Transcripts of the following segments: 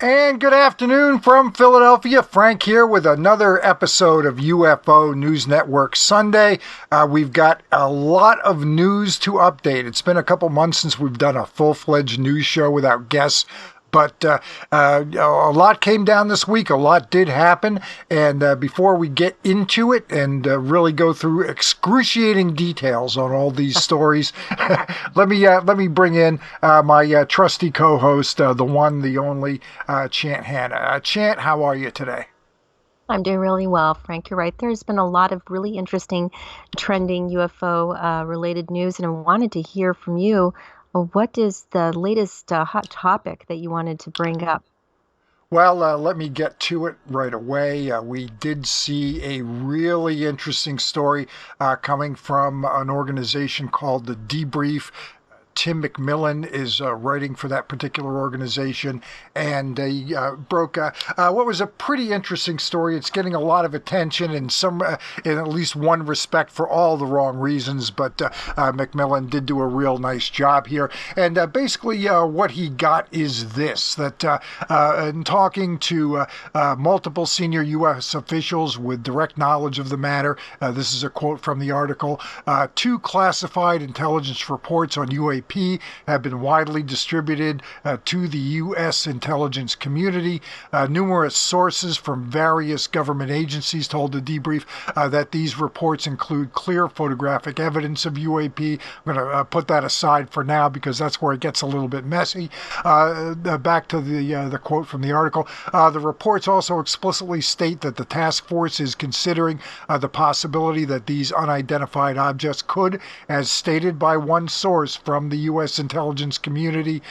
And good afternoon from Philadelphia. Frank here with another episode of UFO News Network Sunday. We've got a lot of news to update. It's been a couple months since we've done a full-fledged news show without guests. But a lot came down this week. A lot did happen. And before we get into it and really go through excruciating details on all these stories, let me bring in my trusty co-host, the one, the only, Chant Hannah. Chant, how are you today? I'm doing really well, Frank. You're right. There's been a lot of really interesting, trending UFO related news, and I wanted to hear from you. What is the latest hot topic that you wanted to bring up? Well, let me get to it right away. We did see a really interesting story coming from an organization called the Debrief. Tim McMillan is writing for that particular organization, and he broke what was a pretty interesting story. It's getting a lot of attention in in at least one respect, for all the wrong reasons, but McMillan did do a real nice job here. And basically what he got is this, that in talking to multiple senior U.S. officials with direct knowledge of the matter, this is a quote from the article, two classified intelligence reports on UAP have been widely distributed to the U.S. intelligence community. Numerous sources from various government agencies told the Debrief that these reports include clear photographic evidence of UAP. I'm going to put that aside for now because that's where it gets a little bit messy. Back to the quote from the article. The reports also explicitly state that the task force is considering the possibility that these unidentified objects could, as stated by one source from the U.S. intelligence community,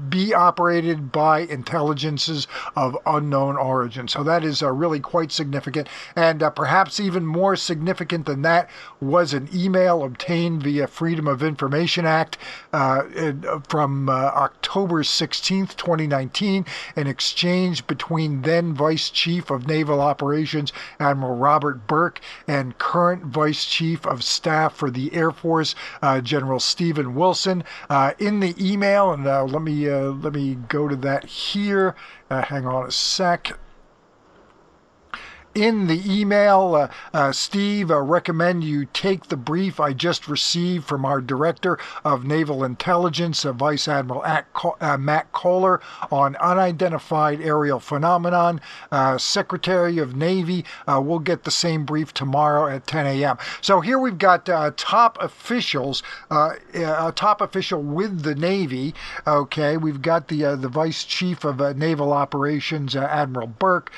be operated by intelligences of unknown origin. So that is really quite significant. And perhaps even more significant than that was an email obtained via Freedom of Information Act from October 16th, 2019, an exchange between then Vice Chief of Naval Operations Admiral Robert Burke and current Vice Chief of Staff for the Air Force General Stephen Wilson. In the email, and let me go to that here. Hang on a sec. In the email, Steve, recommend you take the brief I just received from our Director of Naval Intelligence, Vice Admiral Matt Kohler, on unidentified aerial phenomenon. Secretary of Navy, we'll get the same brief tomorrow at 10 a.m. So here we've got top officials, a top official with the Navy. Okay, we've got the Vice Chief of Naval Operations, Admiral Burke,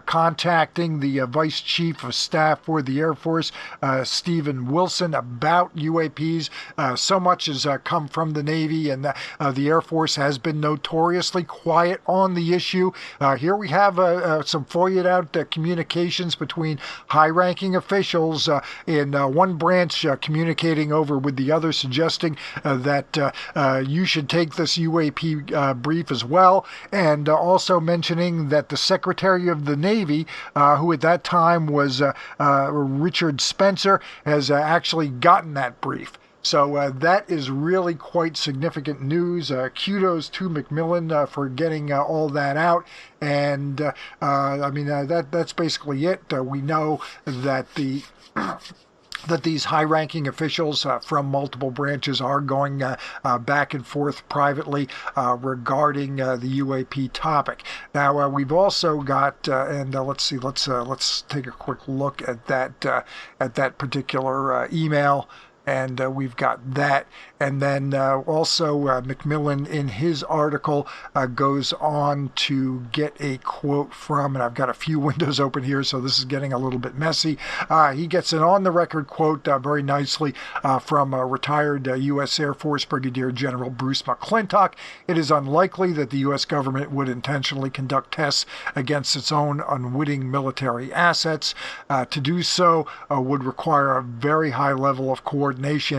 contacting the Vice Chief of Staff for the Air Force, Stephen Wilson, about UAPs. So much has come from the Navy, and the Air Force has been notoriously quiet on the issue. Here we have some FOIA'd out communications between high-ranking officials in one branch communicating over with the other, suggesting that you should take this UAP brief as well, and also mentioning that the Secretary of the Navy, who at that time was Richard Spencer, has actually gotten that brief. So that is really quite significant news. Kudos to McMillan for getting all that out. And I mean, that's basically it. We know that that these high-ranking officials from multiple branches are going back and forth privately regarding the UAP topic. Now we've also got, and let's see, let's take a quick look at that particular email. And we've got that. And then also McMillan in his article goes on to get a quote from, and I've got a few windows open here, so this is getting a little bit messy. He gets an on-the-record quote very nicely from retired U.S. Air Force Brigadier General Bruce McClintock. It is unlikely that the U.S. government would intentionally conduct tests against its own unwitting military assets. To do so would require a very high level of coordination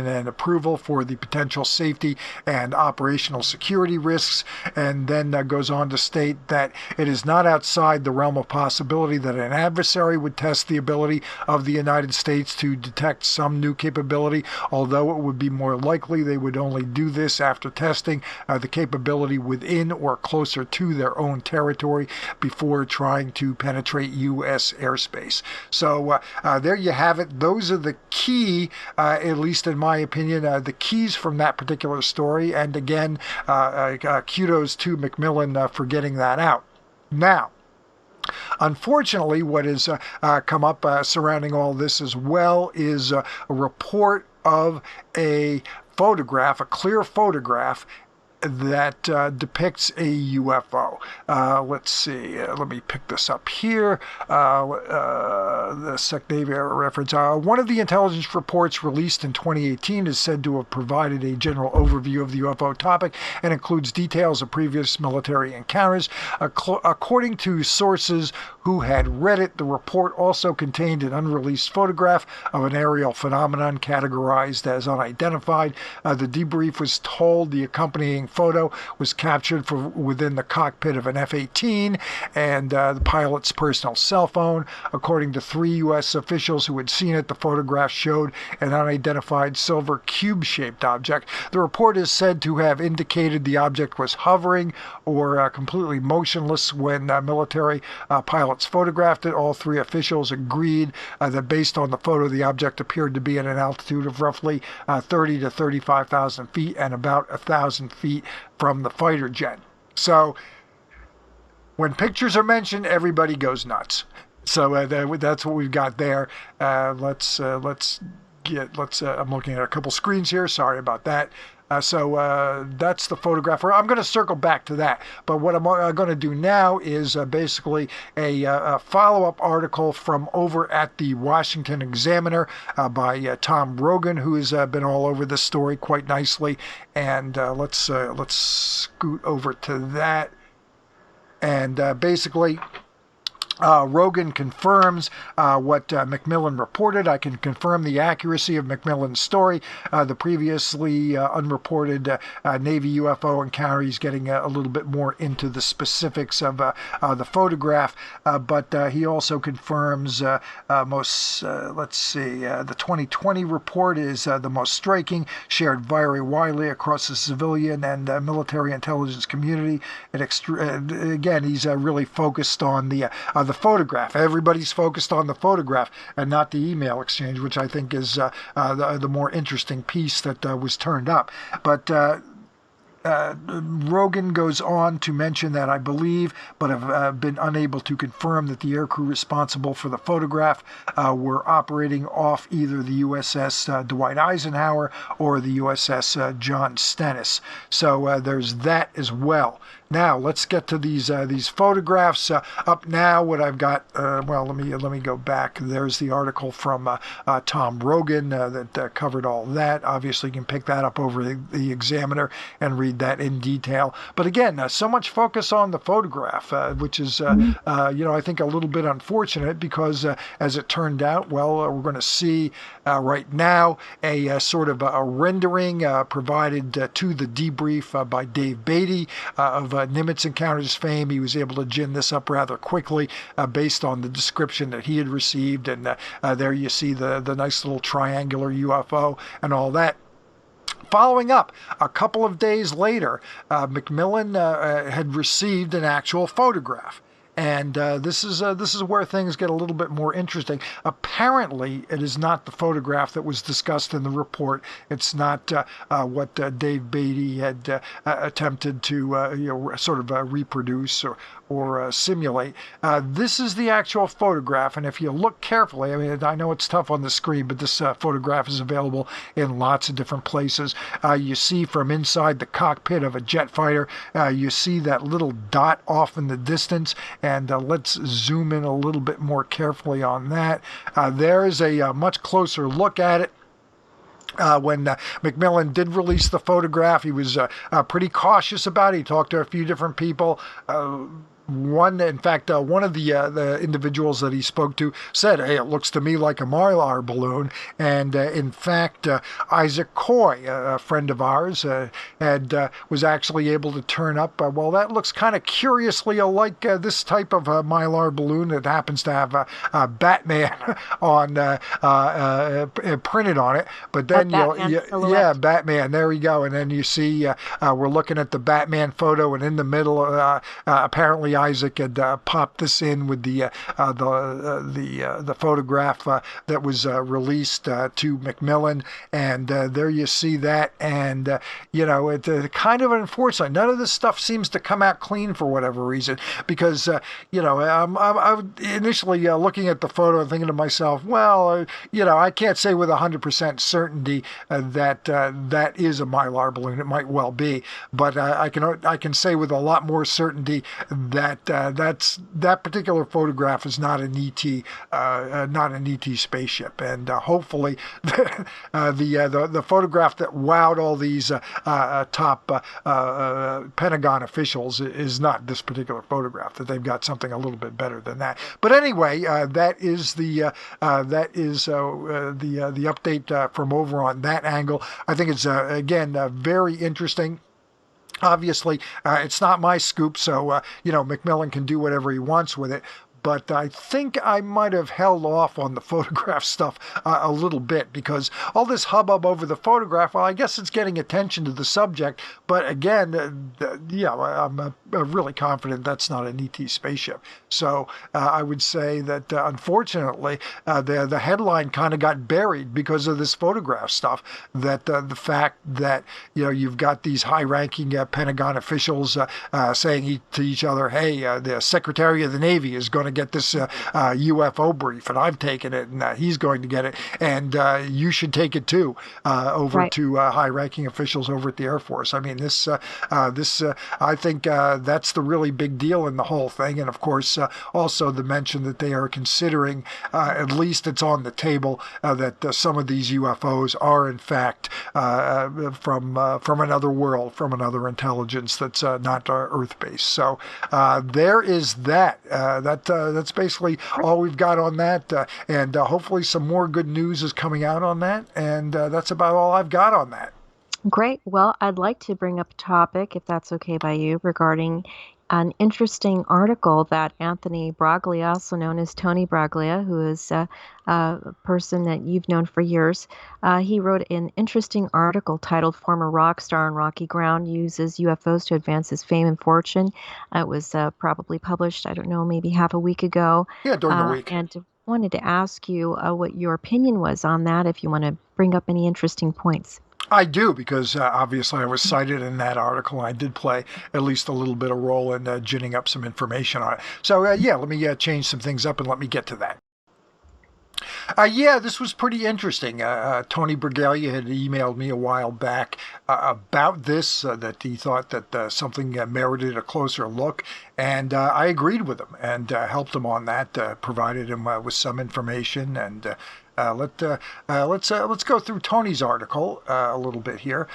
and approval for the potential safety and operational security risks, and then goes on to state that it is not outside the realm of possibility that an adversary would test the ability of the United States to detect some new capability, although it would be more likely they would only do this after testing the capability within or closer to their own territory before trying to penetrate U.S. airspace. So there you have it. Those are the key, at least in my opinion, the keys from that particular story. And again, kudos to Macmillan for getting that out. Now, unfortunately, what has come up surrounding all this as well is a report of a photograph, a clear photograph that depicts a UFO. Let's see. Let me pick this up here. The SecNavy reference. One of the intelligence reports released in 2018 is said to have provided a general overview of the UFO topic and includes details of previous military encounters. According to sources who had read it, the report also contained an unreleased photograph of an aerial phenomenon categorized as unidentified. The debrief was told the accompanying photo was captured from within the cockpit of an F-18 and the pilot's personal cell phone. According to 3 U.S. officials who had seen it, the photograph showed an unidentified silver cube-shaped object. The report is said to have indicated the object was hovering or completely motionless when military pilots photographed it. All 3 officials agreed that based on the photo, the object appeared to be at an altitude of roughly 30 to 35,000 feet and about 1,000 feet from the fighter jet. So when pictures are mentioned, everybody goes nuts. So that's what we've got there. I'm looking at a couple screens here. Sorry about that. So that's the photograph. I'm going to circle back to that. But what I'm going to do now is basically a follow-up article from over at the Washington Examiner by Tom Rogan, who has been all over this story quite nicely. And let's scoot over to that. And basically, Rogan confirms what Macmillan reported. I can confirm the accuracy of Macmillan's story. The previously unreported Navy UFO encounter, he's getting a little bit more into the specifics of the photograph, but he also confirms the 2020 report is the most striking, shared very widely across the civilian and military intelligence community. Again, he's really focused on the photograph. Everybody's focused on the photograph and not the email exchange, which I think is the more interesting piece that was turned up. But Rogan goes on to mention that I believe, but have been unable to confirm, that the aircrew responsible for the photograph were operating off either the USS Dwight Eisenhower or the USS John Stennis. So there's that as well. Now let's get to these photographs. Up now, what I've got. Let me go back. There's the article from Tom Rogan that covered all that. Obviously, you can pick that up over the Examiner and read that in detail. But again, so much focus on the photograph, which is I think a little bit unfortunate because as it turned out, we're going to see right now a sort of a rendering provided to the debrief by Dave Beatty of Nimitz Encounters fame. He was able to gin this up rather quickly based on the description that he had received, and there you see the nice little triangular UFO and all that. Following up, a couple of days later, Macmillan had received an actual photograph. And this is where things get a little bit more interesting. Apparently, it is not the photograph that was discussed in the report. It's not what Dave Beatty had attempted to sort of reproduce or simulate. This is the actual photograph, and if you look carefully, I mean, I know it's tough on the screen, but this photograph is available in lots of different places. You see from inside the cockpit of a jet fighter, you see that little dot off in the distance. And let's zoom in a little bit more carefully on that. There is a much closer look at it. When Macmillan did release the photograph, he was pretty cautious about it. He talked to a few different people. in fact, one of the individuals that he spoke to said, "Hey, it looks to me like a Mylar balloon." And in fact, Isaac Coy, a friend of ours, was actually able to turn up. Well, that looks kind of curiously like this type of Mylar balloon that happens to have Batman on printed on it. But then silhouette. Batman. There we go. And then you see we're looking at the Batman photo, and in the middle, apparently Isaac had popped this in with the photograph that was released to Macmillan, and there you see that. And it's kind of unfortunate. None of this stuff seems to come out clean for whatever reason, because I'm initially looking at the photo and thinking to myself, well, I can't say with 100% certainty that that is a Mylar balloon. It might well be, but I can say with a lot more certainty that that particular photograph is not an ET spaceship, and hopefully the photograph that wowed all these top Pentagon officials is not this particular photograph. That they've got something a little bit better than that. But anyway, that is the update from over on that angle. I think it's again very interesting. Obviously, it's not my scoop, so Macmillan can do whatever he wants with it. But I think I might have held off on the photograph stuff a little bit, because all this hubbub over the photograph, well, I guess it's getting attention to the subject. But again, I'm really confident that's not an ET spaceship. So I would say that unfortunately, the headline kind of got buried because of this photograph stuff. That the fact that you've got these high-ranking Pentagon officials saying to each other, "Hey, the Secretary of the Navy is going to get this UFO brief, and I've taken it, and he's going to get it, and you should take it too," over to high-ranking officials over at the Air Force. I mean, this I think that's the really big deal in the whole thing. And of course, also the mention that they are considering, at least it's on the table, that some of these UFOs are in fact from another world, from another intelligence that's not Earth-based. So there is that. That's basically all we've got on that, and hopefully some more good news is coming out on that, and that's about all I've got on that. Great. Well, I'd like to bring up a topic, if that's okay by you, regarding an interesting article that Anthony Braglia, also known as Tony Braglia, who is a person that you've known for years, he wrote an interesting article titled "Former Rock Star on Rocky Ground Uses UFOs to Advance His Fame and Fortune." It was probably published, I don't know, maybe half a week ago. Yeah, during the week. And wanted to ask you what your opinion was on that, if you want to bring up any interesting points. I do, because obviously I was cited in that article, and I did play at least a little bit of role in ginning up some information on it. So let me change some things up and let me get to that. This was pretty interesting. Tony Bragalia had emailed me a while back about this, that he thought that something merited a closer look, and I agreed with him and helped him on that, provided him with some information, and let's go through Tony's article a little bit here.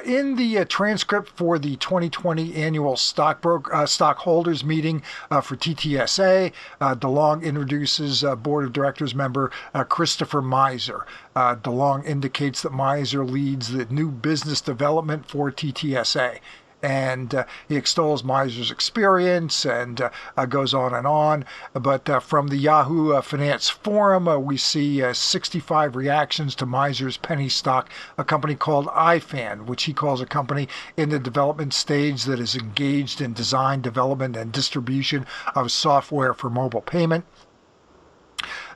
In the transcript for the 2020 annual stockholders meeting for TTSA, DeLong introduces Board of Directors member Christopher Mizer. DeLong indicates that Mizer leads the new business development for TTSA. And he extols Mizer's experience and goes on and on. But from the Yahoo Finance Forum, we see 65 reactions to Mizer's penny stock, a company called iFan, which he calls a company in the development stage that is engaged in design, development, and distribution of software for mobile payment.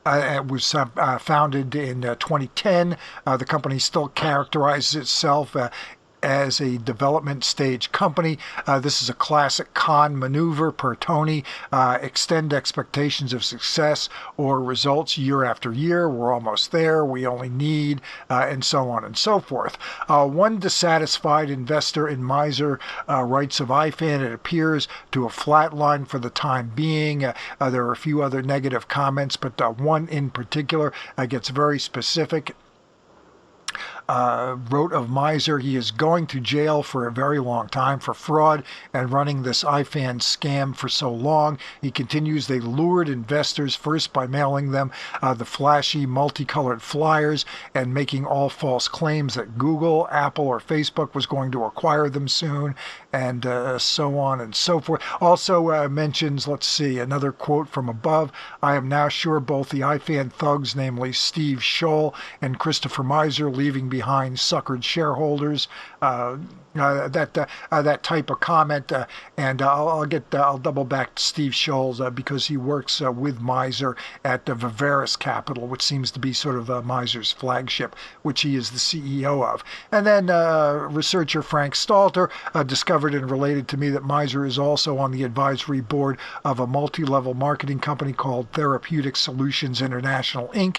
It was founded in 2010. The company still characterizes itself as a development stage company. This is a classic con maneuver per Tony. Extend expectations of success or results year after year. We're almost there. We only need, and so on and so forth. One dissatisfied investor in Mizer writes of iFan, it appears to have flatlined for the time being. There are a few other negative comments, but one in particular gets very specific. wrote of Mizer, he is going to jail for a very long time for fraud and running this IFAN scam for so long. He continues, they lured investors first by mailing them the flashy multicolored flyers and making all false claims that Google, Apple, or Facebook was going to acquire them soon, and so on and so forth. Also mentions, let's see, another quote from above, I am now sure both the IFAN thugs, namely Steve Scholl and Christopher Mizer, leaving behind suckered shareholders. That type of comment, and I'll double back to Steve Scholl because he works with Mizer at the Viveris Capital, which seems to be sort of Mizer's flagship, which he is the CEO of. And then researcher Frank Stalter discovered and related to me that Mizer is also on the advisory board of a multi-level marketing company called Therapeutic Solutions International, Inc.,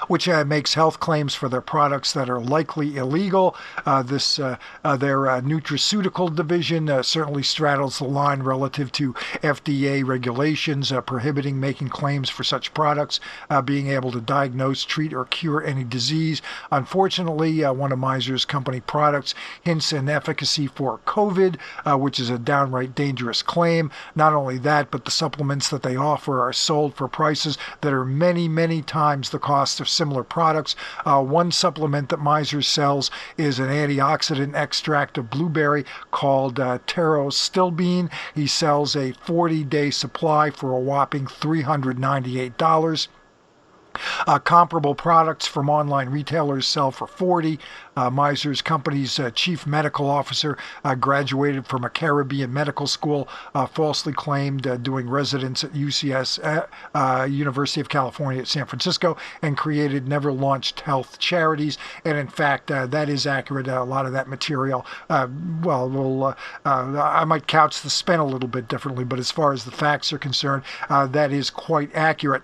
which makes health claims for their products that are likely illegal. Their nutraceutical division certainly straddles the line relative to FDA regulations prohibiting making claims for such products, being able to diagnose, treat, or cure any disease. Unfortunately, one of Mizer's company products hints an efficacy for COVID, which is a downright dangerous claim. Not only that, but the supplements that they offer are sold for prices that are many, many times the cost of similar products. One supplement that Mizer sells is an antioxidant extract of blueberry called pterostilbene. He sells a 40-day supply for a whopping $398. Comparable products from online retailers sell for $40. Mizer's company's chief medical officer graduated from a Caribbean medical school, falsely claimed doing residence at UCS, University of California at San Francisco, and created never launched health charities. And in fact, that is accurate. A lot of that material, I might couch the spin a little bit differently, but as far as the facts are concerned, that is quite accurate.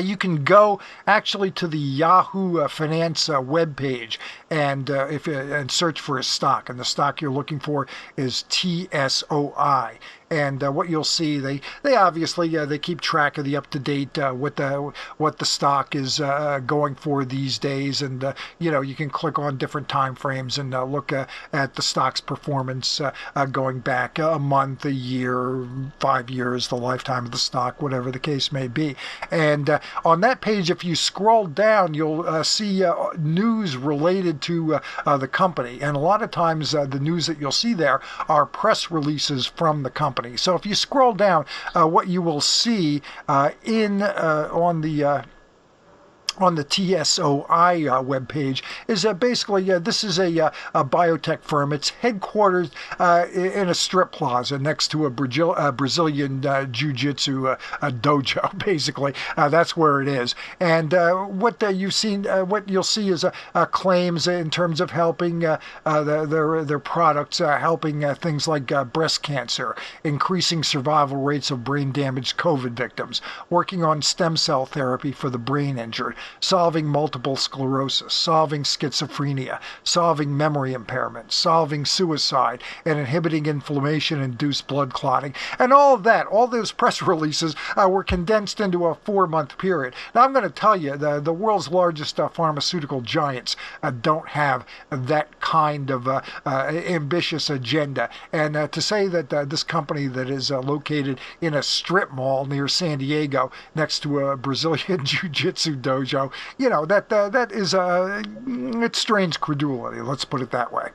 You can go actually to the Yahoo Finance webpage and search for a stock, and the stock you're looking for is TSOI. And what you'll see, they obviously they keep track of the up-to-date what the stock is going for these days, and you can click on different time frames and look at the stock's performance going back a month, a year, 5 years, the lifetime of the stock, whatever the case may be. And on that page, if you scroll down, you'll see news related to the company, and a lot of times the news that you'll see there are press releases from the company. So if you scroll down, what you will see on the TSOI webpage is basically this is a biotech firm. It's headquartered in a strip plaza next to a Brazilian jiu-jitsu dojo. Basically, that's where it is. And what you'll see is claims in terms of helping their products, helping things like breast cancer, increasing survival rates of brain-damaged COVID victims, working on stem cell therapy for the brain injured, solving multiple sclerosis, solving schizophrenia, solving memory impairment, solving suicide, and inhibiting inflammation-induced blood clotting. And all of that, all those press releases were condensed into a 4-month period. Now, I'm going to tell you, the world's largest pharmaceutical giants don't have that kind of ambitious agenda. And to say that this company that is located in a strip mall near San Diego next to a Brazilian jiu-jitsu dojo, that is it strains credulity, let's put it that way,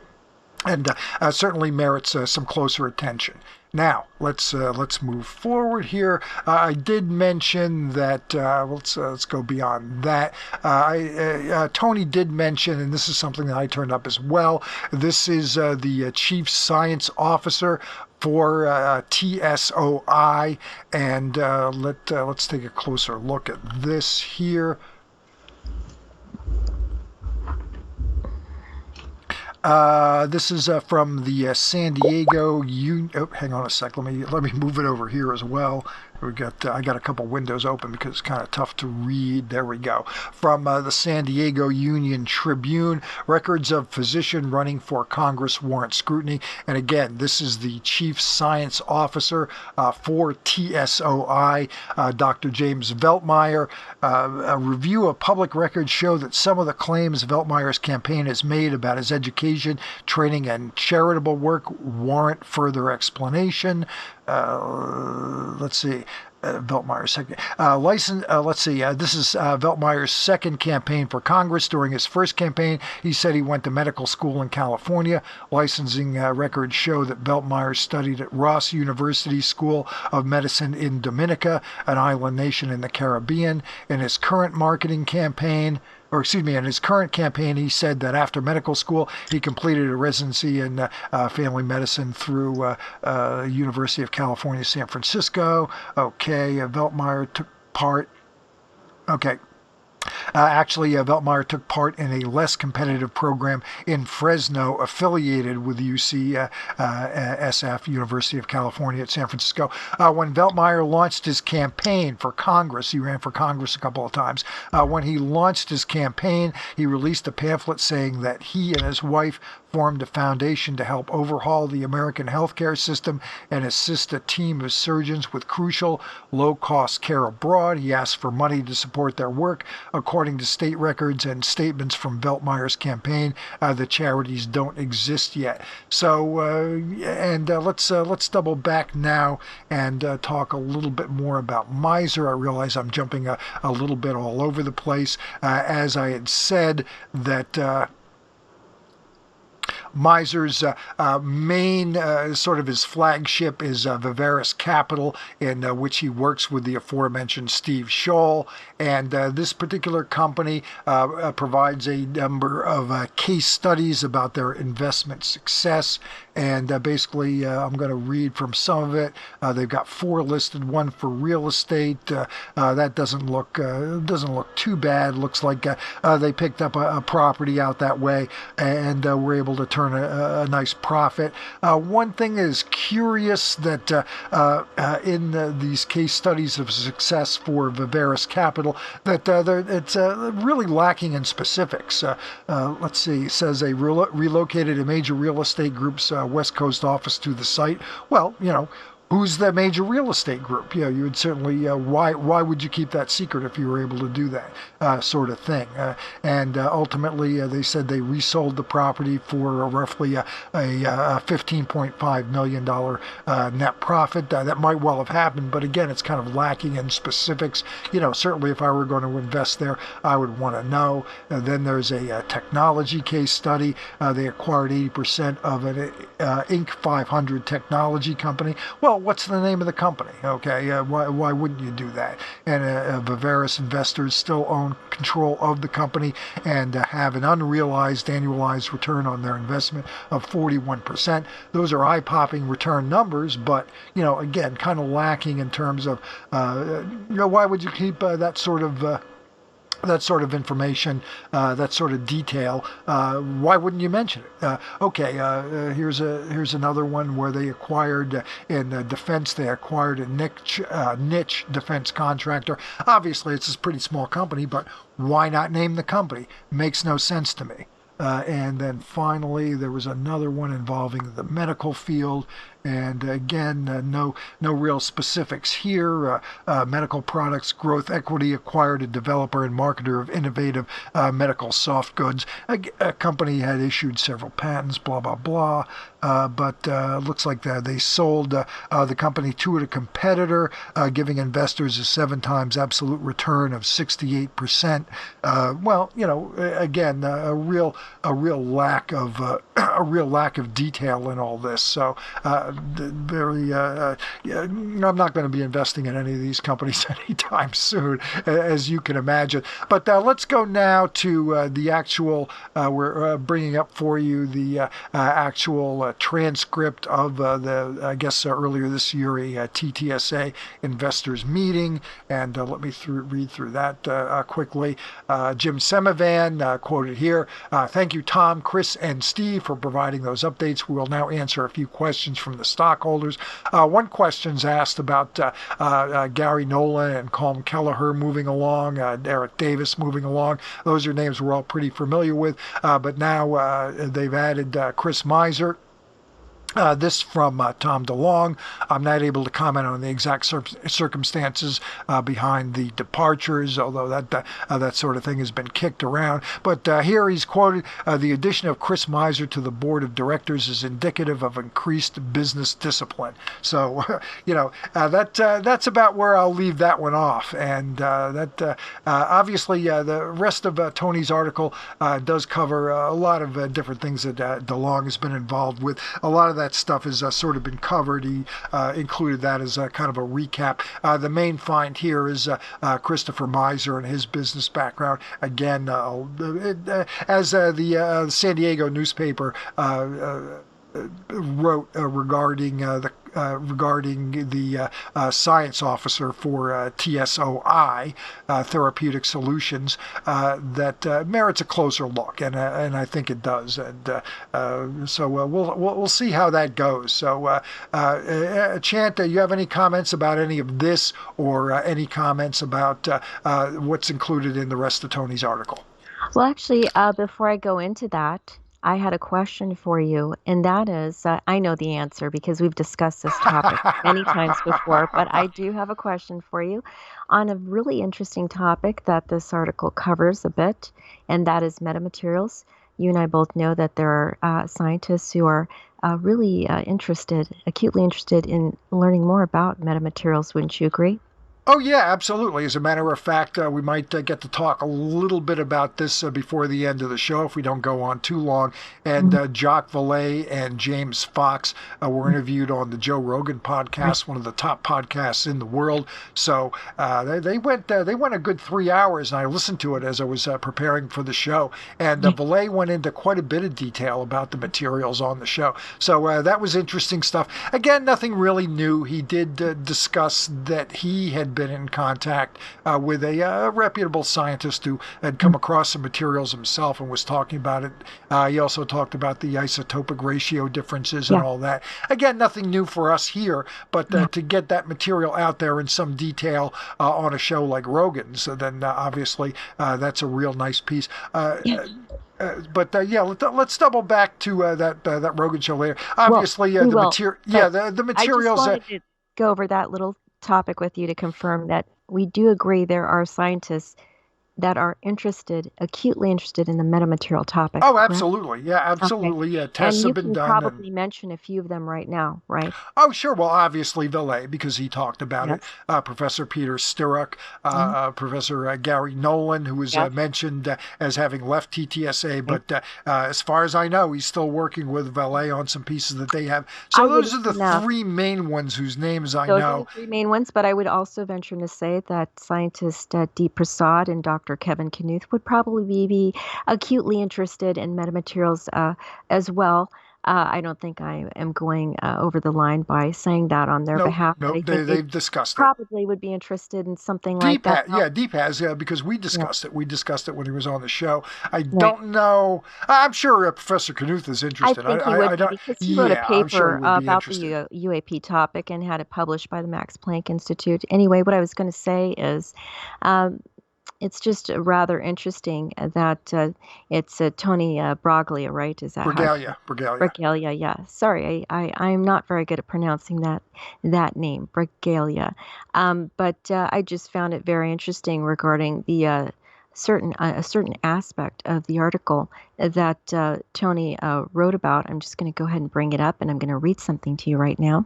and certainly merits some closer attention. Now let's move forward here. I did mention that let's go beyond that. Tony did mention, and this is something that I turned up as well. This is the chief science officer for TSOI, and let's take a closer look at this here. This is from the San Diego hang on a sec. Let me move it over here as well. I got a couple windows open because it's kind of tough to read. There we go. From the San Diego Union Tribune, records of physician running for Congress warrant scrutiny. And again, this is the chief science officer for TSOI, Dr. James Veltmeyer. A review of public records show that some of the claims Veltmeyer's campaign has made about his education, training, and charitable work warrant further explanation. Let's see. Veltmeyer's second this is Veltmeyer's second campaign for Congress. During his first campaign, he said he went to medical school in California. Licensing records show that Veltmeyer studied at Ross University School of Medicine in Dominica, an island nation in the Caribbean. In his current campaign, he said that after medical school, he completed a residency in family medicine through University of California, San Francisco. Okay, Veltmeyer took part. Okay. Veltmeyer took part in a less competitive program in Fresno affiliated with UCSF, University of California at San Francisco. When Veltmeyer launched his campaign for Congress, he ran for Congress a couple of times. When he launched his campaign, he released a pamphlet saying that he and his wife formed a foundation to help overhaul the American healthcare system and assist a team of surgeons with crucial low-cost care abroad. He asked for money to support their work. According to state records and statements from Veltmeyer's campaign, the charities don't exist yet. So, let's double back now and talk a little bit more about Mizer. I realize I'm jumping a little bit all over the place. As I had said, that Mizer's main sort of his flagship is Viveris Capital, in which he works with the aforementioned Steve Scholl. And this particular company provides a number of case studies about their investment success. And basically, I'm going to read from some of it. They've got 4 listed, one for real estate. That doesn't look too bad. Looks like they picked up a property out that way and were able to turn a nice profit. One thing is curious that in these case studies of success for Viveris Capital, that it's really lacking in specifics. Let's see. It says they relocated a major real estate group's West Coast office to the site. Well, who's the major real estate group? You would certainly, why would you keep that secret if you were able to do that sort of thing? And ultimately, they said they resold the property for roughly a $15.5 million net profit. That might well have happened, but again, it's kind of lacking in specifics. Certainly if I were going to invest there, I would want to know. Then there's a technology case study. They acquired 80% of an Inc. 500 technology company. Well, what's the name of the company? Okay, why wouldn't you do that? And Viveris investors still own control of the company and have an unrealized annualized return on their investment of 41%. Those are eye-popping return numbers, but again, kind of lacking in terms of why would you keep that sort of information, that sort of detail? Why wouldn't you mention it? Here's another one where they acquired in defense. They acquired a niche defense contractor. Obviously, it's a pretty small company, but why not name the company? Makes no sense to me. And then finally, there was another one involving the medical field. And again, no real specifics here. Medical Products Growth Equity acquired a developer and marketer of innovative medical soft goods. A company had issued several patents, blah, blah, blah. But looks like they sold the company to a competitor, giving investors a 7 times absolute return of 68%. Again, a real lack of detail in all this. So I'm not going to be investing in any of these companies anytime soon, as you can imagine. But let's go now to the actual. We're bringing up for you the actual transcript of earlier this year a TTSA investors meeting, and let me read through that quickly. Jim Semivan quoted here. Thank you, Tom, Chris, and Steve for providing those updates. We will now answer a few questions from the the stockholders. One question's asked about Gary Nolan and Colm Kelleher moving along, Eric Davis moving along. Those are names we're all pretty familiar with, but now they've added Chris Mizer. This from Tom DeLong. I'm not able to comment on the exact circumstances behind the departures, although that sort of thing has been kicked around. But here he's quoted, the addition of Chris Mizer to the board of directors is indicative of increased business discipline. So, that's about where I'll leave that one off. And obviously, the rest of Tony's article does cover a lot of different things that DeLong has been involved with. A lot of that stuff has sort of been covered. He included that as kind of a recap. The main find here is Christopher Mizer and his business background. Again, as the San Diego newspaper wrote regarding the science officer for TSOI, Therapeutic Solutions, that merits a closer look, and I think it does. And so we'll see how that goes. So, Chant, do you have any comments about any of this, or any comments about what's included in the rest of Tony's article? Well, actually, before I go into that, I had a question for you, and that is, I know the answer because we've discussed this topic many times before, but I do have a question for you on a really interesting topic that this article covers a bit, and that is metamaterials. You and I both know that there are scientists who are really acutely interested in learning more about metamaterials. Wouldn't you agree? Oh, yeah, absolutely. As a matter of fact, we might get to talk a little bit about this before the end of the show if we don't go on too long. And Jacques Vallée and James Fox were interviewed on the Joe Rogan podcast, one of the top podcasts in the world. So they went a good 3 hours, and I listened to it as I was preparing for the show. And Vallée went into quite a bit of detail about the materials on the show. So that was interesting stuff. Again, nothing really new. He did discuss that he had been in contact with a reputable scientist who had come across some materials himself and was talking about it. He also talked about the isotopic ratio differences and all that. Again, nothing new for us here, but to get that material out there in some detail on a show like Rogan's, then obviously that's a real nice piece. Let's double back to that Rogan show later. Obviously, the materials. I just wanted to go over that little topic with you to confirm that we do agree there are scientists that are acutely interested in the metamaterial topic. Oh, correct? absolutely. Yeah, absolutely. Okay. Tests And have you been can done. probably mention a few of them right now, right? Oh, sure. Well, obviously, Vallée, because he talked about it. Professor Peter Stirruck, Professor Gary Nolan, who was mentioned as having left TTSA. But as far as I know, he's still working with Vallée on some pieces that they have. So those are the three main ones whose names I know. Those are the three main ones, but I would also venture to say that scientist D. Prasad and Dr. Kevin Knuth would probably be acutely interested in metamaterials as well. I don't think I am going over the line by saying that on their behalf. Nope, they've discussed it. Probably would be interested in something like that. Deep has, because we discussed it. We discussed it when he was on the show. I don't know. I'm sure Professor Knuth is interested. I think he would be, because he wrote a paper about the UAP topic and had it published by the Max Planck Institute. Anyway, what I was going to say is it's just rather interesting that it's Tony Broglia, right? Is that Bragalia? Bragalia, yeah. Sorry, I'm not very good at pronouncing that name, Bragalia. But I just found it very interesting regarding the a certain aspect of the article that Tony wrote about. I'm just going to go ahead and bring it up, and I'm going to read something to you right now.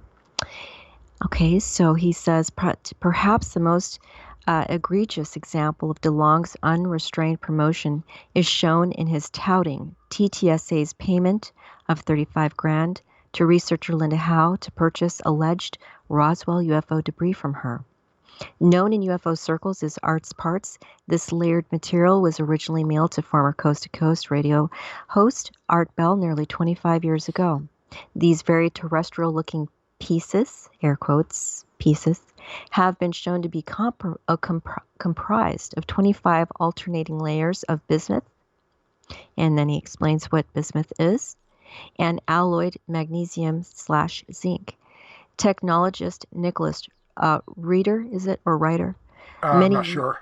Okay, so he says, perhaps the most egregious example of DeLong's unrestrained promotion is shown in his touting TTSA's payment of $35,000 to researcher Linda Howe to purchase alleged Roswell UFO debris from her. Known in UFO circles as Art's Parts, this layered material was originally mailed to former Coast to Coast radio host Art Bell nearly 25 years ago. These very terrestrial-looking pieces, air quotes, pieces, have been shown to be comprised of 25 alternating layers of bismuth. And then he explains what bismuth is. and alloyed magnesium/zinc. Technologist Nicholas Reeder, is it, or Ryder? I'm not Many sure.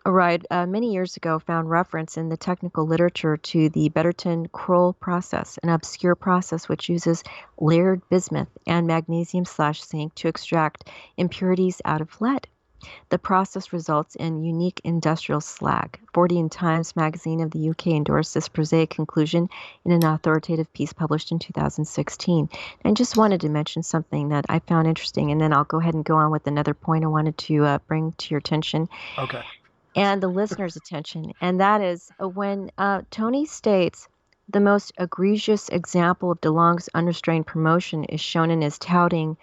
Right, many years ago found reference in the technical literature to the Betterton-Kroll process, an obscure process which uses layered bismuth and magnesium/zinc to extract impurities out of lead. The process results in unique industrial slag. 14 Times magazine of the UK endorsed this prosaic conclusion in an authoritative piece published in 2016. I just wanted to mention something that I found interesting, and then I'll go ahead and go on with another point I wanted to bring to your attention Okay. and the listener's attention. And that is when Tony states the most egregious example of DeLong's unrestrained promotion is shown in his touting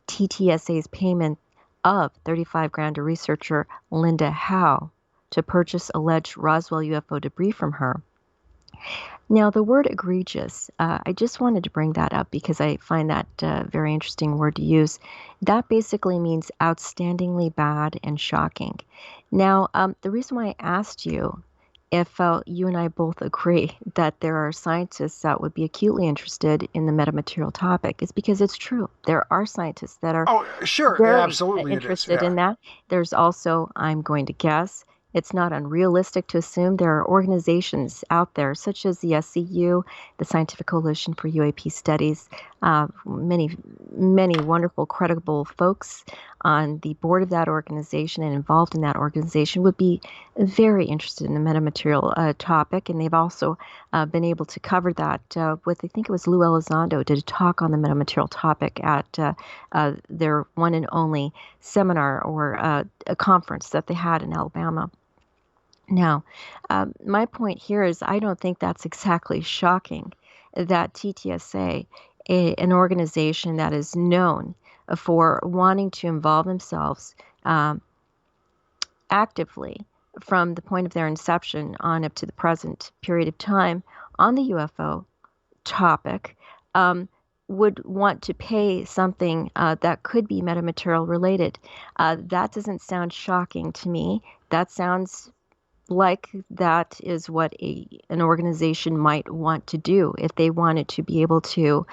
TTSA's payment of 35 grand to researcher Linda Howe to purchase alleged Roswell UFO debris from her. Now, the word egregious, I just wanted to bring that up because I find that a very interesting word to use. That basically means outstandingly bad and shocking. Now, the reason why I asked you if you and I both agree that there are scientists that would be acutely interested in the metamaterial topic is because it's true. There are scientists that are Oh, sure. very Absolutely it is. interested Yeah. in that. There's also, I'm going to guess, it's not unrealistic to assume there are organizations out there, such as the SCU, the Scientific Coalition for UAP Studies, many wonderful, credible folks on the board of that organization and involved in that organization would be very interested in the metamaterial topic. And they've also been able to cover that with, I think it was Lou Elizondo, did a talk on the metamaterial topic at their one and only seminar or a conference that they had in Alabama. Now, my point here is I don't think that's exactly shocking that TTSA, an organization that is known for wanting to involve themselves actively from the point of their inception on up to the present period of time on the UFO topic, would want to pay something that could be metamaterial related. That doesn't sound shocking to me. That sounds like that is what an organization might want to do if they wanted to be able to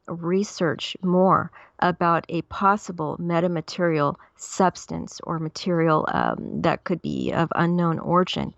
research more about a possible metamaterial substance or material that could be of unknown origin.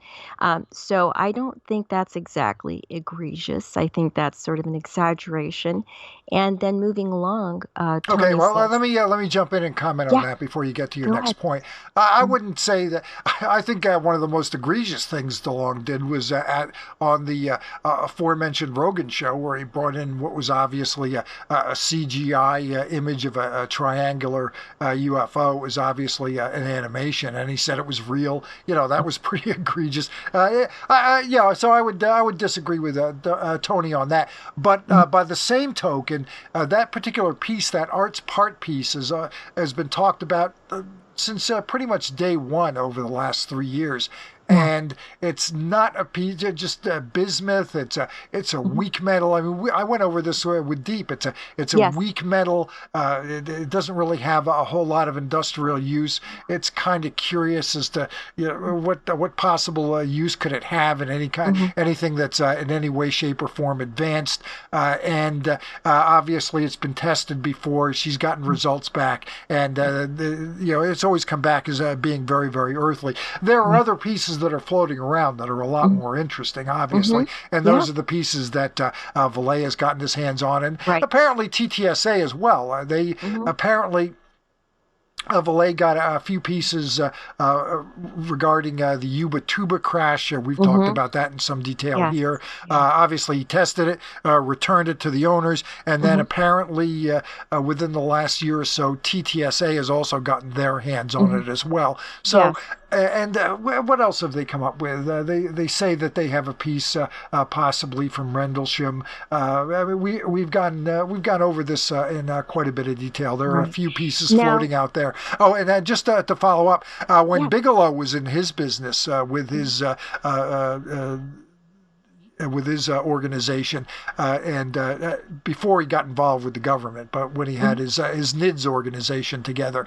So I don't think that's exactly egregious. I think that's sort of an exaggeration. And then moving along, Okay, Tony well, says, let me jump in and comment on yeah, that before you get to your go next ahead. point. I wouldn't say that. I think one of the most egregious things DeLong did was on the aforementioned Rogan show, where he brought in what was obviously a CGI image of a triangular UFO. It was obviously an animation, and he said it was real. You know, that was pretty egregious. Yeah, so I would disagree with Tony on that. But by the same token, that particular piece, that arts part piece, has been talked about since pretty much day one over the last 3 years. Yeah. And it's not a piece, just bismuth. It's a weak metal. I mean, I went over this with Deep. It's a Yes. weak metal. It doesn't really have a whole lot of industrial use. It's kind of curious as to what possible use could it have in anything that's in any way, shape, or form advanced. And obviously, it's been tested before. She's gotten results back, and it's always come back as being very, very earthly. There are other pieces that are floating around that are a lot more interesting, obviously, and those are the pieces that Vallea's gotten his hands on, and apparently TTSA as well. They apparently Valet got a few pieces regarding the Yuba-Tuba crash. We've talked about that in some detail here. Obviously, he tested it, returned it to the owners, and then apparently within the last year or so, TTSA has also gotten their hands on it as well. So, and what else have they come up with? They say that they have a piece possibly from Rendlesham. I mean, we've gone over this in quite a bit of detail. There are a few pieces floating out there. Oh, and just to follow up, when Bigelow was in his business with his with his organization, and before he got involved with the government, but when he had his NIDS organization together,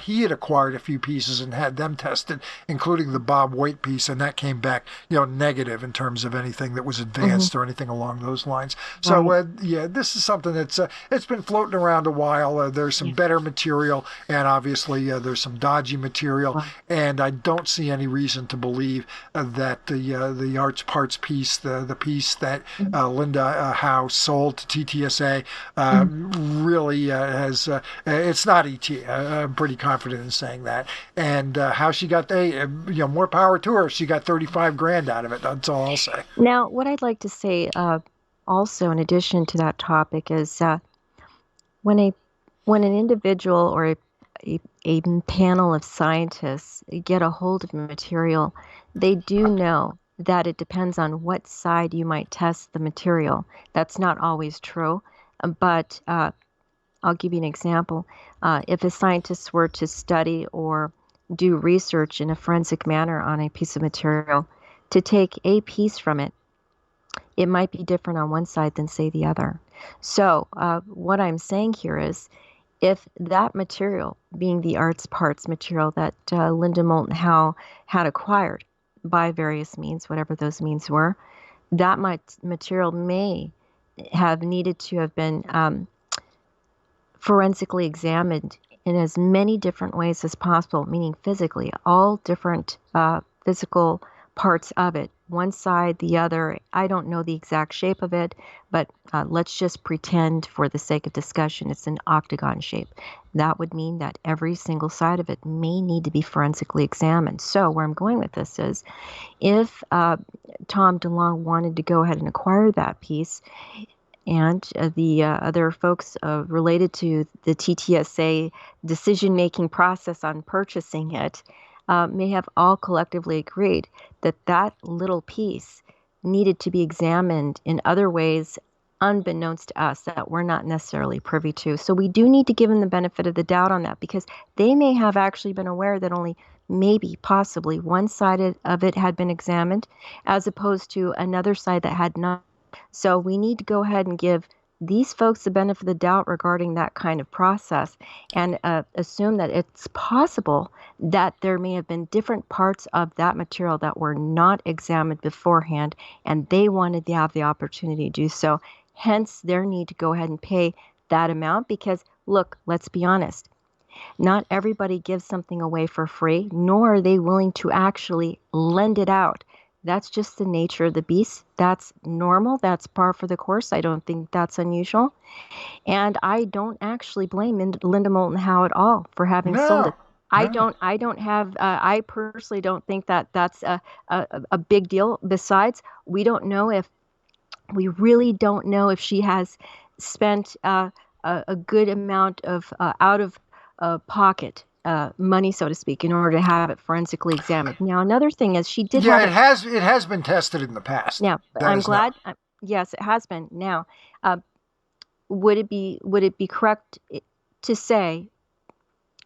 he had acquired a few pieces and had them tested, including the Bob White piece, and that came back, negative in terms of anything that was advanced or anything along those lines. So this is something that's it's been floating around a while. There's some better material, and obviously there's some dodgy material, and I don't see any reason to believe that the arts parts piece, the piece that Linda Howe sold to TTSA, really has. It's not ET. I'm pretty confident in saying that. And how she got more power to her. She got 35 grand out of it. That's all I'll say. Now, what I'd like to say, also in addition to that topic, is when an individual or a panel of scientists get a hold of material, they do know that it depends on what side you might test the material. That's not always true, but I'll give you an example. If a scientist were to study or do research in a forensic manner on a piece of material, to take a piece from it, it might be different on one side than, say, the other. So what I'm saying here is, if that material, being the arts parts material that Linda Moulton Howe had acquired by various means, whatever those means were, that material may have needed to have been forensically examined in as many different ways as possible, meaning physically, all different physical parts of it, one side, the other. I don't know the exact shape of it, but let's just pretend for the sake of discussion it's an octagon shape. That would mean that every single side of it may need to be forensically examined. So where I'm going with this is, if Tom DeLonge wanted to go ahead and acquire that piece, and the other folks related to the TTSA decision-making process on purchasing it may have all collectively agreed that that little piece needed to be examined in other ways unbeknownst to us that we're not necessarily privy to. So we do need to give them the benefit of the doubt on that, because they may have actually been aware that only maybe, possibly, one side of it had been examined, as opposed to another side that had not. So we need to go ahead and give these folks the benefit of the doubt regarding that kind of process, and assume that it's possible that there may have been different parts of that material that were not examined beforehand, and they wanted to have the opportunity to do so. Hence, their need to go ahead and pay that amount, because, look, let's be honest, not everybody gives something away for free, nor are they willing to actually lend it out. That's just the nature of the beast. That's normal. That's par for the course. I don't think that's unusual. And I don't actually blame Linda Moulton Howe at all for having sold it. I personally don't think that that's a big deal. Besides, we really don't know if she has spent a good amount of out of pocket money, so to speak, in order to have it forensically examined. Now, another thing is, she did have it has been tested in the past. Now, I'm glad. Yes, it has been. Now, would it be correct to say,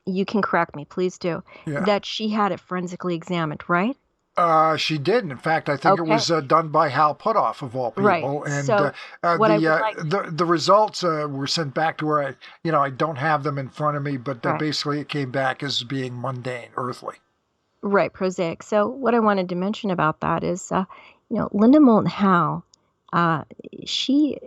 you can correct me, please do, that she had it forensically examined, right? She did. In fact, I think it was done by Hal Puthoff, of all people. Right. And so the results were sent back to her. I don't have them in front of me, but basically it came back as being mundane, earthly. Right, prosaic. So what I wanted to mention about that is, Linda Moulton Howe, she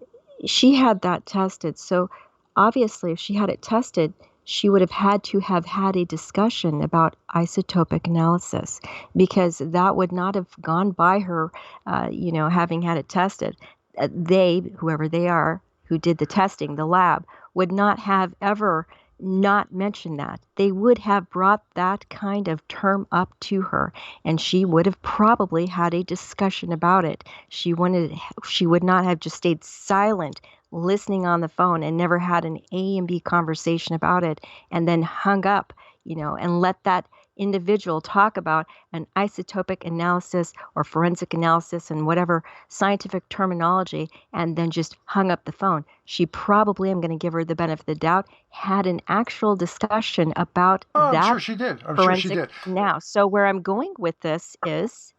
had that tested. So obviously, if she had it tested, she would have had a discussion about isotopic analysis, because that would not have gone by her, having had it tested. They, whoever they are, who did the testing, the lab, would not have ever not mentioned that. They would have brought that kind of term up to her, and she would have probably had a discussion about it. She would not have just stayed silent, listening on the phone, and never had an A and B conversation about it, and then hung up, and let that individual talk about an isotopic analysis or forensic analysis and whatever scientific terminology, and then just hung up the phone. She probably, I'm going to give her the benefit of the doubt, had an actual discussion about that. I'm sure she did. Now, so where I'm going with this is,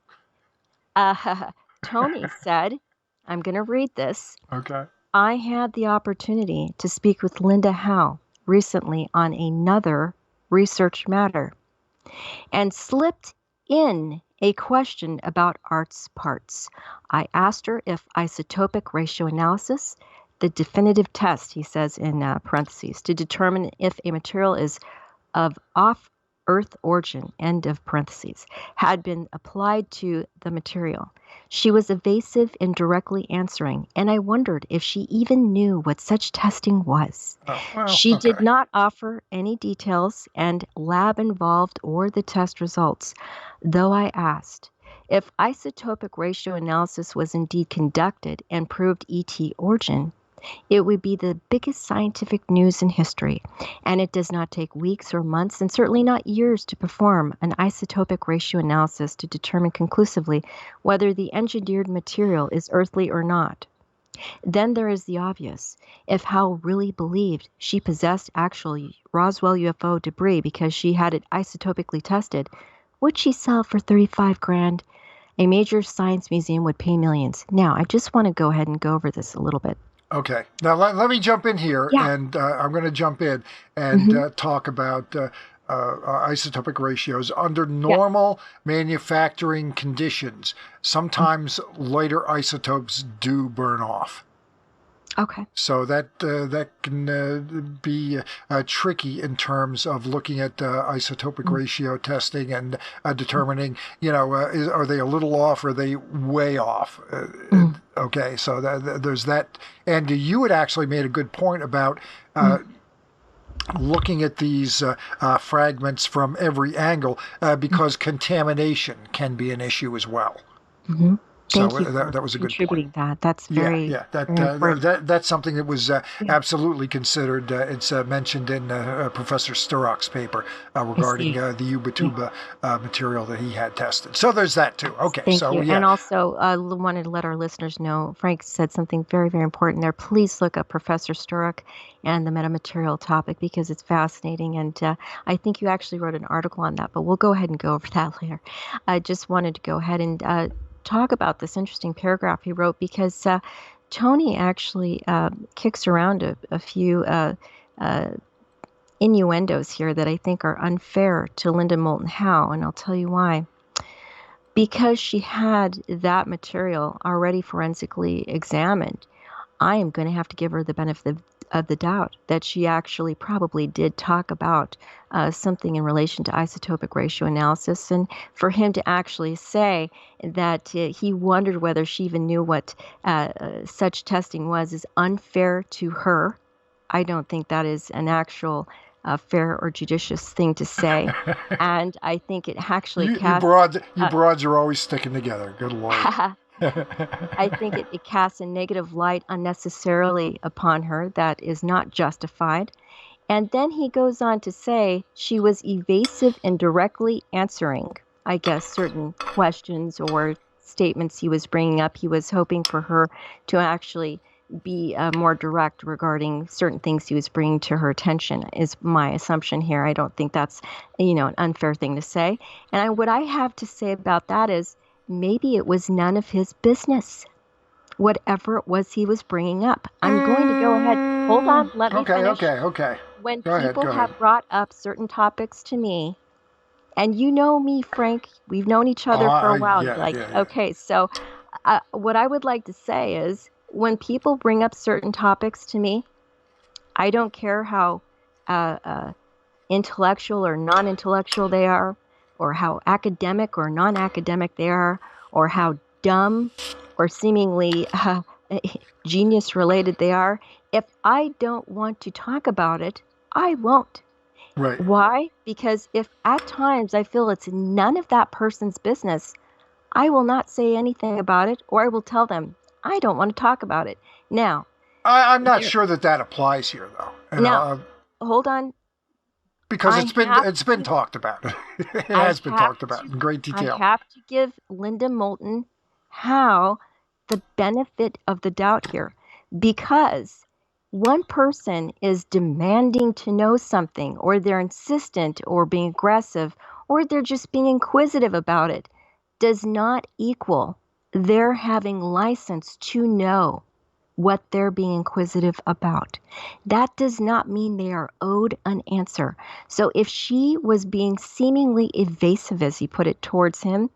Tony said I'm going to read this. Okay. I had the opportunity to speak with Linda Howe recently on another research matter and slipped in a question about art's parts. I asked her if isotopic ratio analysis, the definitive test, he says in parentheses, to determine if a material is of off-Earth origin, end of parentheses, had been applied to the material. She was evasive in directly answering, and I wondered if she even knew what such testing was. Oh, well, She did okay. not offer any details and lab involved or the test results, though I asked. If isotopic ratio analysis was indeed conducted and proved ET origin, it would be the biggest scientific news in history, and it does not take weeks or months, and certainly not years, to perform an isotopic ratio analysis to determine conclusively whether the engineered material is earthly or not. Then there is the obvious. If Howe really believed she possessed actual Roswell UFO debris because she had it isotopically tested, would she sell for 35 grand? A major science museum would pay millions. Now, I just want to go ahead and go over this a little bit. Okay. Now let me jump in here, Yeah. and I'm going to jump in and talk about isotopic ratios under normal manufacturing conditions. Sometimes lighter isotopes do burn off. Okay. So that can be tricky in terms of looking at isotopic ratio testing and determining, are they a little off or are they way off? Okay, so there's that. And you had actually made a good point about looking at these fragments from every angle because contamination can be an issue as well. Thank So you for that was a good contributing point. that. That's very, That very important. that's something that was absolutely considered. It's mentioned in Professor Sturrock's paper I regarding see. the Ubatuba material that he had tested. So there's that too. Okay, Thank so you. yeah, And also, wanted to let our listeners know, Frank said something very, very important there. Please look up Professor Sturrock and the metamaterial topic because it's fascinating. And I think you actually wrote an article on that, but we'll go ahead and go over that later. I just wanted to go ahead and talk about this interesting paragraph he wrote because Tony actually kicks around a few innuendos here that I think are unfair to Linda Moulton Howe, and I'll tell you why. Because she had that material already forensically examined, I am going to have to give her the benefit of the doubt that she actually probably did talk about something in relation to isotopic ratio analysis. And for him to actually say that he wondered whether she even knew what such testing was is unfair to her. I don't think that is an actual fair or judicious thing to say. And I think it actually you broads are always sticking together. Good Lord. I think it casts a negative light unnecessarily upon her that is not justified. And then he goes on to say she was evasive in directly answering, I guess, certain questions or statements he was bringing up. He was hoping for her to actually be more direct regarding certain things he was bringing to her attention, is my assumption here. I don't think that's, an unfair thing to say. And what I have to say about that is maybe it was none of his business, whatever it was he was bringing up. I'm going to go ahead. Hold on. Let me finish. Okay. When Go people ahead. have brought up certain topics to me, and you know me, Frank, we've known each other for a while. Okay, so what I would like to say is when people bring up certain topics to me, I don't care how intellectual or non-intellectual they are, or how academic or non-academic they are, or how dumb or seemingly genius related they are. If I don't want to talk about it, I won't. Right. Why? Because if at times I feel it's none of that person's business, I will not say anything about it, or I will tell them I don't want to talk about it. Now, I'm not sure that applies here, though. Now, hold on. Because it's been talked about. It has been talked about in great detail. I have to give Linda Moulton Howe the benefit of the doubt here, because one person is demanding to know something, or they're insistent or being aggressive, or they're just being inquisitive about it, does not equal they're having license to know what they're being inquisitive about. That does not mean they are owed an answer. So if she was being seemingly evasive, as he put it, towards him,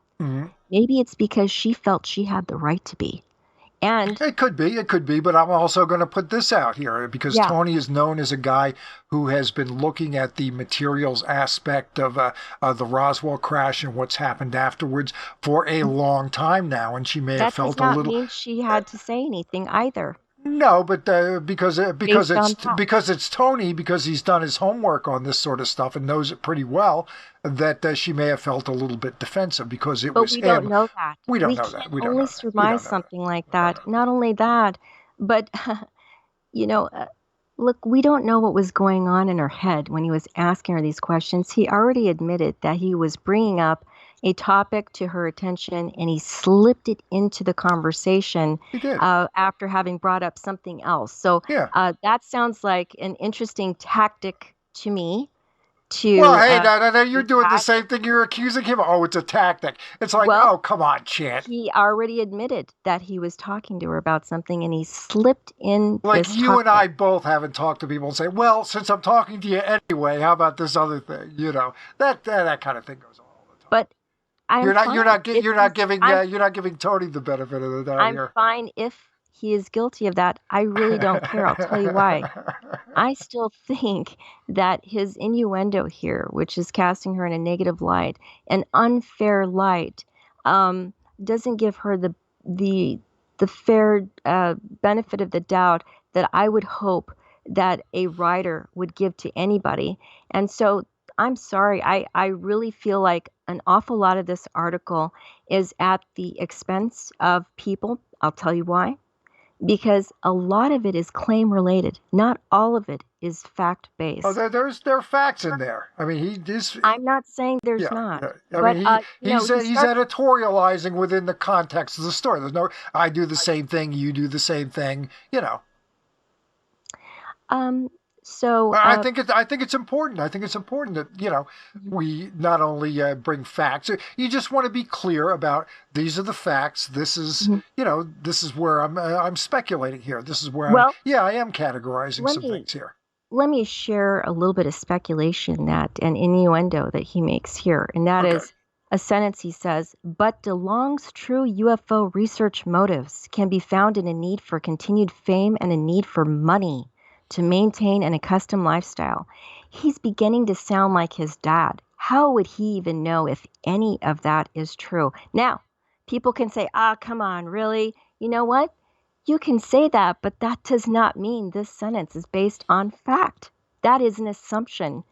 maybe it's because she felt she had the right to be. And it could be, but I'm also going to put this out here because yeah, Tony is known as a guy who has been looking at the materials aspect of the Roswell crash and what's happened afterwards for a long time now, and she may have that does felt a not little. mean she had to say anything either. No, but Based on that. because it's Tony, because he's done his homework on this sort of stuff and knows it pretty well, that she may have felt a little bit defensive because it But was we don't him. know that. We don't We know can that. We don't only know that. We surmise don't know that. something like that. Not only that, but you know, look, we don't know what was going on in her head when he was asking her these questions. He already admitted that he was bringing up a topic to her attention and he slipped it into the conversation He did. after having brought up something else. So Yeah. that sounds like an interesting tactic to me Well, to hey, no, you're doing the attack. same thing. You're accusing him. Oh, it's a tactic. It's like, Well, oh, come on, Chant. he already admitted that he was talking to her about something and he slipped in Like this you and topic. I both haven't talked to people and say, well, since I'm talking to you anyway, how about this other thing? You know, that kind of thing goes on all the time. But I'm You're not fine you're not if you're he's not giving I'm you're not giving Tony the benefit of the doubt I'm here. fine if he is guilty of that. I really don't care. I'll tell you why. I still think that his innuendo here, which is casting her in a negative light, an unfair light, doesn't give her the the fair benefit of the doubt that I would hope that a writer would give to anybody. And so I'm sorry. I really feel like an awful lot of this article is at the expense of people. I'll tell you why, because a lot of it is claim related. Not all of it is fact Oh, based. there are facts in there. I mean, I'm not saying there's yeah, not, yeah. I but mean, he he's starts. editorializing within the context of the story. There's no, I do the same thing, you do the same thing. You know, Um, so I think it's important. I think it's important that we not only bring facts. You just want to be clear about these are the facts. This is mhm. this is where I'm speculating here. This is where Well, I am categorizing let some me things here. let me share a little bit of speculation that an innuendo that he makes here, and that Okay. is a sentence he says, but DeLong's true UFO research motives can be found in a need for continued fame and a need for money to maintain an accustomed lifestyle. He's beginning to sound like his dad. How would he even know if any of that is true? Now, people can say, ah, come on, really? You know what? You can say that, but that does not mean this sentence is based on fact. That is an assumption.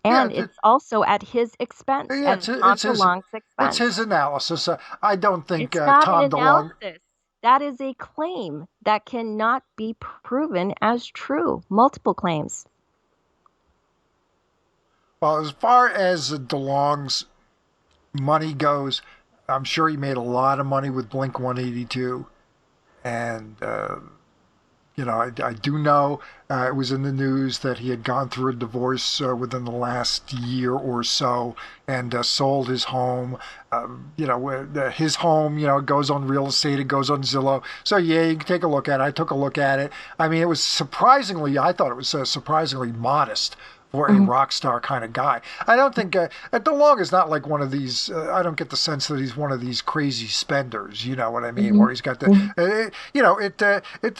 Yeah, And it's also at his expense, yeah, at Tom DeLonge's it's his expense. analysis. I don't think It's not an Tom DeLonge. analysis. That is a claim that cannot be proven as true. Multiple claims. Well, as far as DeLonge's money goes, I'm sure he made a lot of money with Blink 182, and I do know it was in the news that he had gone through a divorce within the last year or so and sold his home. His home, it goes on real estate, it goes on Zillow. So, yeah, you can take a look at it. I took a look at it. I mean, I thought it was surprisingly modest for a Mhm. rock star kind of guy. I don't think DeLong is not like one of these. I don't get the sense that he's one of these crazy spenders. You know what I mean? Mhm. Where he's got the, Mhm.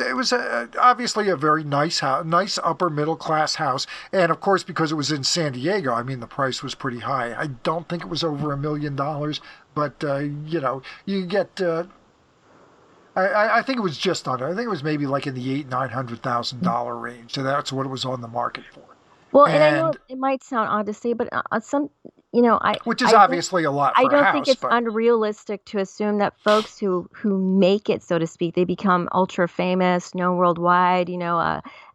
it was obviously a very nice house, nice upper middle class house, and of course because it was in San Diego, I mean the price was pretty high. I don't think it was over $1 million, but you get. I think it was just under. I think it was maybe like in the $800,000-900,000 range. So that's what it was on the market for. Well, and I know And it might sound odd to say, but I which is I don't obviously a lot I for a don't think house, it's but unrealistic to assume that folks who make it, so to speak, they become ultra famous, known worldwide.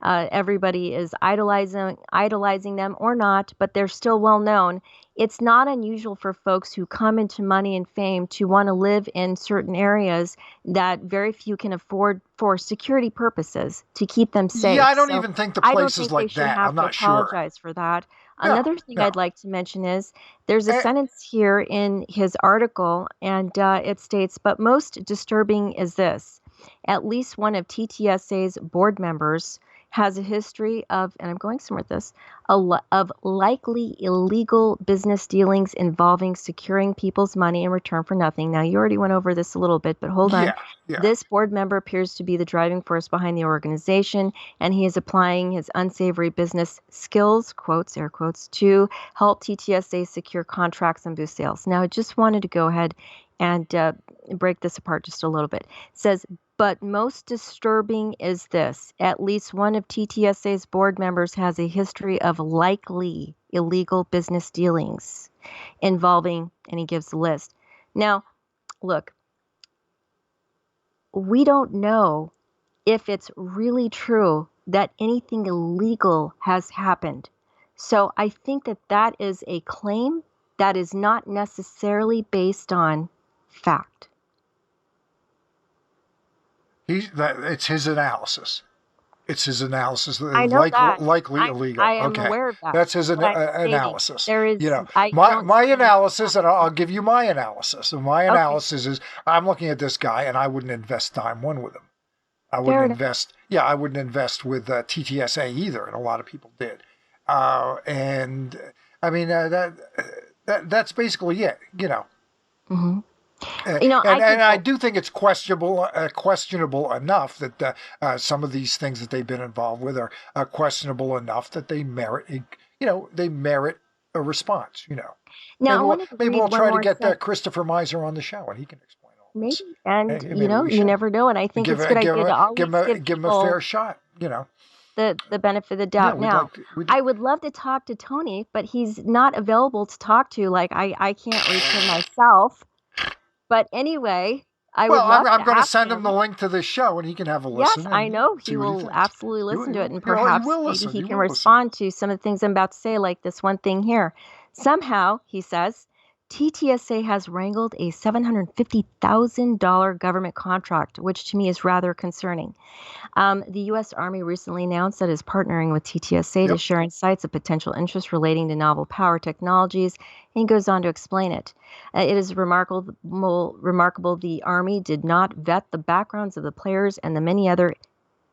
Everybody is idolizing them or not, but they're still well known. It's not unusual for folks who come into money and fame to want to live in certain areas that very few can afford for security purposes to keep them yeah, safe. I don't So even think the I don't place is think they like should that. have I'm to not sure. apologize for that. Yeah, Another thing yeah. I'd like to mention is there's a Eh, sentence here in his article, and it states, but most disturbing is this. At least one of TTSA's board members has a history of, and I'm going somewhere with this, of likely illegal business dealings involving securing people's money in return for nothing. Now, you already went over this a little bit, but hold on. yeah, yeah. This board member appears to be the driving force behind the organization, and he is applying his unsavory business skills, quotes, air quotes, to help TTSA secure contracts and boost sales. Now, I just wanted to go ahead and break this apart just a little bit. It says, but most disturbing is this. At least one of TTSA's board members has a history of likely illegal business dealings involving, and he gives the list. Now, look, we don't know if it's really true that anything illegal has happened. So I think that that is a claim that is not necessarily based on fact. It's his analysis. It's his analysis. I know that. Likely illegal. I am Okay, aware of that. that's his But I'm stating analysis. there is, You know, I don't my see any analysis, and fact. I'll give you my analysis. And my Okay, analysis is, I'm looking at this guy, and I wouldn't invest time one with him. I fair wouldn't enough. invest. Yeah, I wouldn't invest with TTSA either, and a lot of people did. And I mean that's basically it. Hmm. And I could I go. do think it's questionable enough that some of these things that they've been involved with are questionable enough that they merit they merit a response. Now, I wanted to Maybe read we'll one try to more get sentence. Christopher Mizer on the show and he can explain all this. Maybe, and Maybe we you should never know. And I think give it's a good idea to always give him a fair people shot. the benefit of the Yeah, doubt. Now, I would love to talk to Tony, but he's not available to talk to. Like I can't reach him myself. But anyway, I would Well, love I'm to going to ask send him the him. link to this show, and he can have a Yes, listen I and know see he what he will thinks. absolutely listen to it, and He perhaps will maybe listen. he He can will listen. respond to some of the things I'm about to say, like this one thing here. Somehow, he says, TTSA has wrangled a $750,000 government contract, which to me is rather concerning. The U.S. Army recently announced that it is partnering with TTSA to Yep. share insights of potential interest relating to novel power technologies, and he goes on to explain it. It is remarkable the Army did not vet the backgrounds of the players and the many other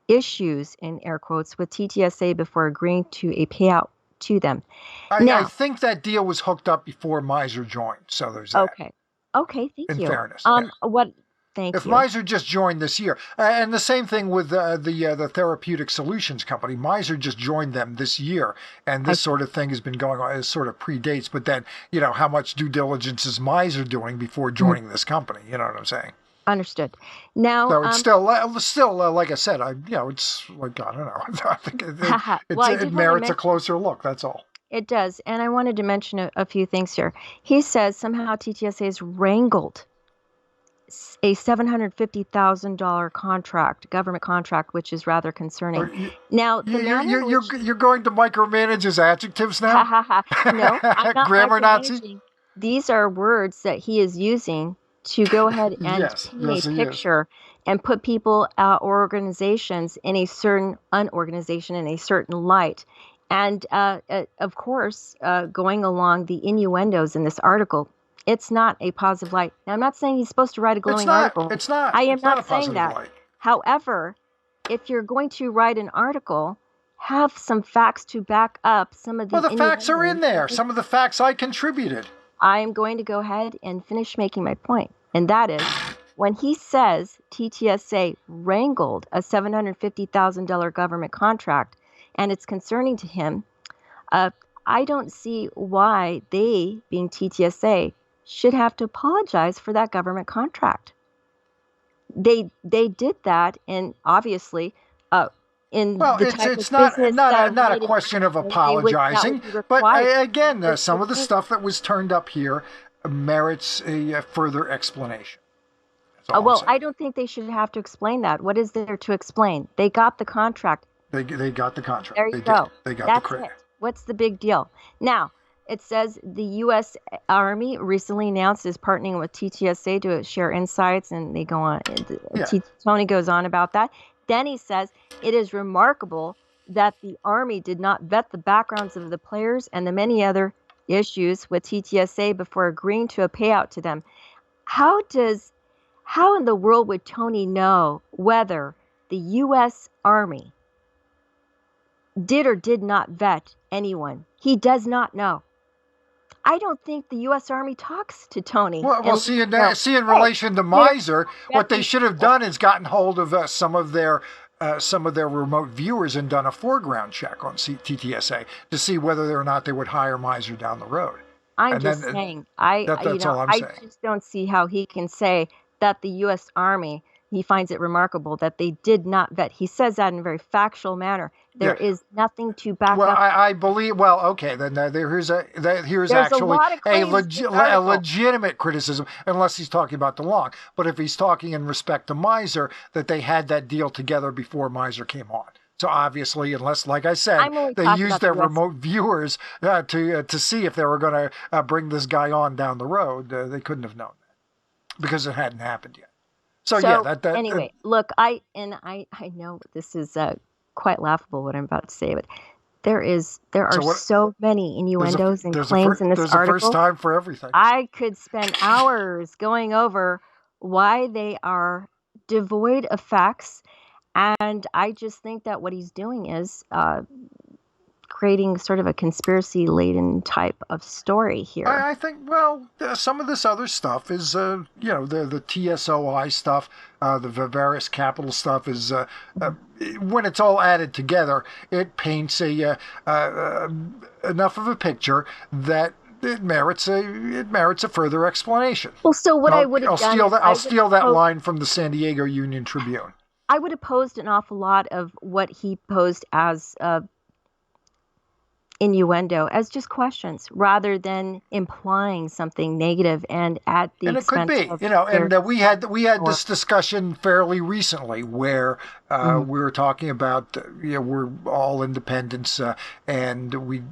issues, in air quotes, with TTSA before agreeing to a payout to them. I Now, think that deal was hooked up before Miser joined, so there's that. okay. Okay, thank In you. fairness, yeah. Thank If you. Miser just joined this year, and the same thing with the Therapeutic Solutions Company, Miser just joined them this year, and I this sort of thing has been going on. It sort of predates, but then how much due diligence is Miser doing before joining this company? You know what I'm saying? understood. Now, So it's still like I said, it's like I don't know. I think well, I it did want to merits a mention. closer look. That's all. It does. And I wanted to mention a few things here. He says somehow TTSA has wrangled a $750,000 contract, government contract, which is rather concerning. Now, the manner in which You're going to micromanage his adjectives now? no, I'm not Grammar Nazi? micromanaging. These are words that he is using to go ahead and Yes, paint yes, a he is. picture and put people or organizations in a certain unorganization in a certain light. And of course, going along the innuendos in this article, it's not a positive light. Now, I'm not saying he's supposed to write a It's glowing not. article. It's not. I am It's not not a saying positive that. light. However, if you're going to write an article, have some facts to back up some of Well, the the facts are in innuendos. there. Some of the facts I contributed. I am going to go ahead and finish making my point. And that is when he says TTSA wrangled a $750,000 government contract and it's concerning to him, I don't see why they, being TTSA, should have to apologize for that government contract. They did that, and obviously, in Well, the type of it's business not a related question of action, that would apologizing, be but required. again, some of the stuff that was turned up here merits a further explanation. That's all I'm Well, saying. I don't think they should have to explain that. What is there to explain? They got the contract. They got the contract. There you They go. did. They got the That's credit. it. What's the big deal? Now, it says the U.S. Army recently announced is partnering with TTSA to share insights, and they go on. Yeah. Tony goes on about that. Then he says it is remarkable that the Army did not vet the backgrounds of the players and the many other issues with TTSA before agreeing to a payout to them. How in the world would Tony know whether the U.S. Army did or did not vet anyone? He does not know. I don't think the U.S. Army talks to Tony. Well, see, in relation to Mizer, what they should have done is gotten hold of some of their remote viewers and done a foreground check on TTSA to see whether or not they would hire Mizer down the road. I'm just saying, that's all I'm saying. I just don't see how he can say that the U.S. Army, he finds it remarkable that they did not vet. He says that in a very factual manner. There is nothing to back up. I believe. Well, okay, then here's actually a legitimate criticism, unless he's talking about DeLong. But if he's talking in respect to Mizer, that they had that deal together before Mizer came on. So obviously, unless, like I said, they used their remote viewers to see if they were going to bring this guy on down the road, they couldn't have known that because it hadn't happened yet. So yeah. Anyway, look, I know this is quite laughable what I'm about to say, but there are so many innuendos and claims in this article. There's a first time for everything. I could spend hours going over why they are devoid of facts, and I just think that what he's doing is creating sort of a conspiracy-laden type of story here. I think, well, some of this other stuff is, the TSOI stuff, the Viveris Capital stuff is, when it's all added together, it paints enough of a picture that it merits a further explanation. Well, so what I would have done, I'll steal that line from the San Diego Union Tribune. I would have posed an awful lot of what he posed as innuendo as just questions rather than implying something negative and at the expense it could be, and we had this discussion fairly recently where we were talking about we're all independents and we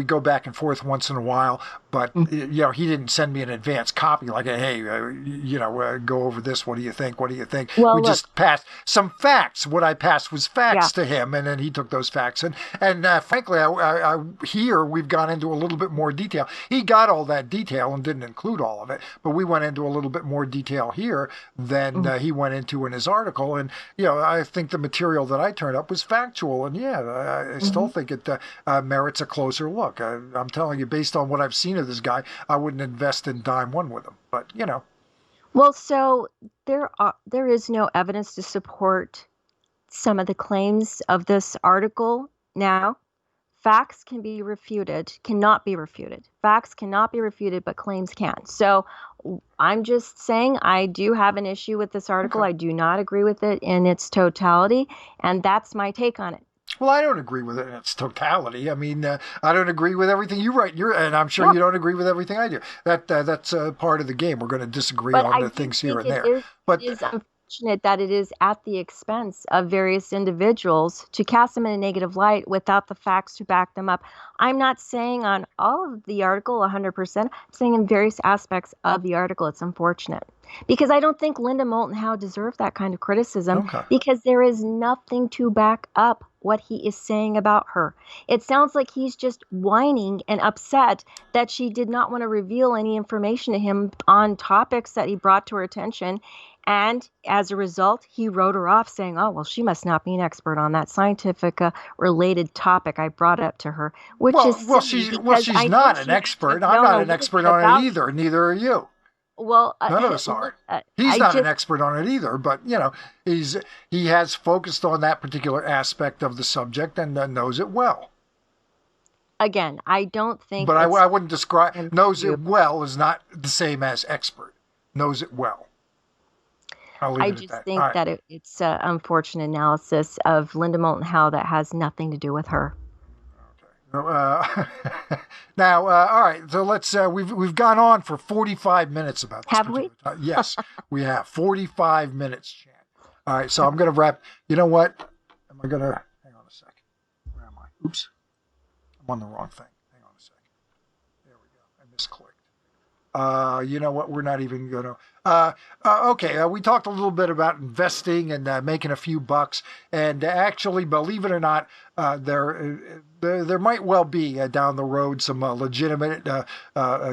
go back and forth once in a while, but he didn't send me an advance copy like, hey, go over this, what do you think, well, we just passed some facts. What I passed was facts to him, and then he took those facts and frankly here we've gone into a little bit more detail. He got all that detail and didn't include all of it, but we went into a little bit more detail here than he went into in his article. And I think the material that I turned up was factual, and I still think it merits a closer look. I'm telling you, based on what I've seen of this guy, I wouldn't invest in dime one with him, but Well, so there is no evidence to support some of the claims of this article now. Facts cannot be refuted. Facts cannot be refuted, but claims can. So I'm just saying I do have an issue with this article. Okay. I do not agree with it in its totality, and that's my take on it. Well, I don't agree with it in its totality. I mean, I don't agree with everything you write. And I'm sure you don't agree with everything I do. That's part of the game. We're going to disagree on the things here and there. But it is unfortunate that it is at the expense of various individuals to cast them in a negative light without the facts to back them up. I'm not saying on all of the article 100%. I'm saying in various aspects of the article it's unfortunate. Because I don't think Linda Moulton Howe deserved that kind of criticism because there is nothing to back up what he is saying about her. It sounds like he's just whining and upset that she did not want to reveal any information to him on topics that he brought to her attention. And as a result, he wrote her off saying, oh, well, she must not be an expert on that scientific related topic I brought up to her, she's not an expert. I'm not an expert on it either. Neither are you. Well, none of us are. He's not an expert on it either, but he has focused on that particular aspect of the subject and knows it well. Again, I don't think. But I wouldn't describe knows it well is not the same as expert. Knows it well. I just think that it's an unfortunate analysis of Linda Moulton Howe that has nothing to do with her. Now, all right. So let's. We've gone on for 45 minutes about this. Have we? Yes, we have 45 minutes, Chant. All right. So I'm going to wrap. You know what? Am I going to? Hang on a second. Where am I? Oops. I'm on the wrong thing. Hang on a second. There we go. I misclicked. You know what? We're not even going to. Okay, we talked a little bit about investing and making a few bucks, and actually, believe it or not, there might well be down the road some legitimate,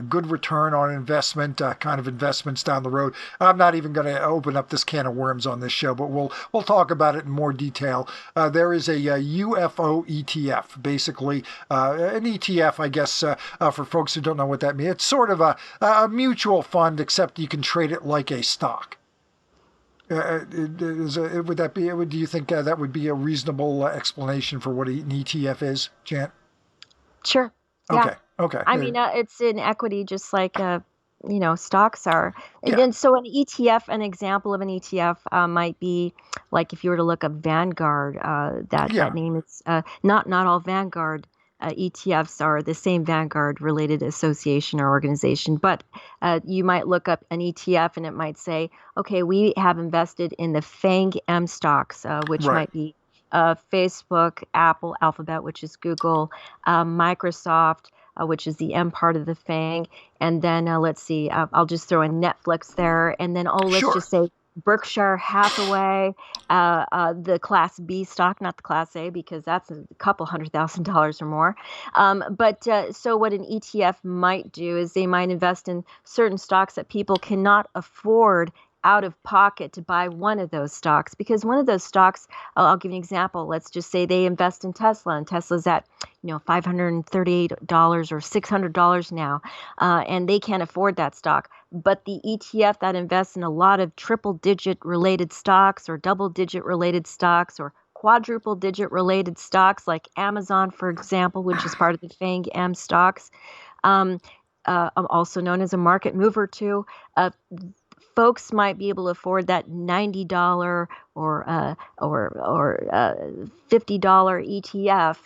good return on investment kind of investments down the road. I'm not even going to open up this can of worms on this show, but we'll talk about it in more detail. There is a UFO ETF, basically an ETF, I guess, for folks who don't know what that means. It's sort of a mutual fund, except you can trade it like a stock. Would that be? Do you think that would be a reasonable explanation for what an ETF is, Chant? Sure. Okay. Yeah. Okay. I mean, it's in equity, just like stocks are. And Yeah. then, so an ETF, an example of an ETF might be like if you were to look up Vanguard. That Yeah. name is not all Vanguard ETFs are the same Vanguard related association or organization, but you might look up an ETF and it might say, okay, we have invested in the FANG M stocks, which Right. might be Facebook, Apple, Alphabet, which is Google, Microsoft, which is the M part of the FANG. And then let's see, I'll just throw in Netflix there. And then, let's Sure. just say Berkshire Hathaway, the Class B stock, not the Class A, because that's a couple $100,000 or more. But so what an ETF might do is they might invest in certain stocks that people cannot afford out of pocket to buy one of those stocks, because one of those stocks, I'll give you an example. Let's just say they invest in Tesla, and Tesla's at $538 or $600 now, and they can't afford that stock. But the ETF that invests in a lot of triple-digit related stocks or double-digit related stocks or quadruple-digit related stocks, like Amazon, for example, which is part of the FANG M stocks, also known as a market mover too. Folks might be able to afford that $90 or $50 ETF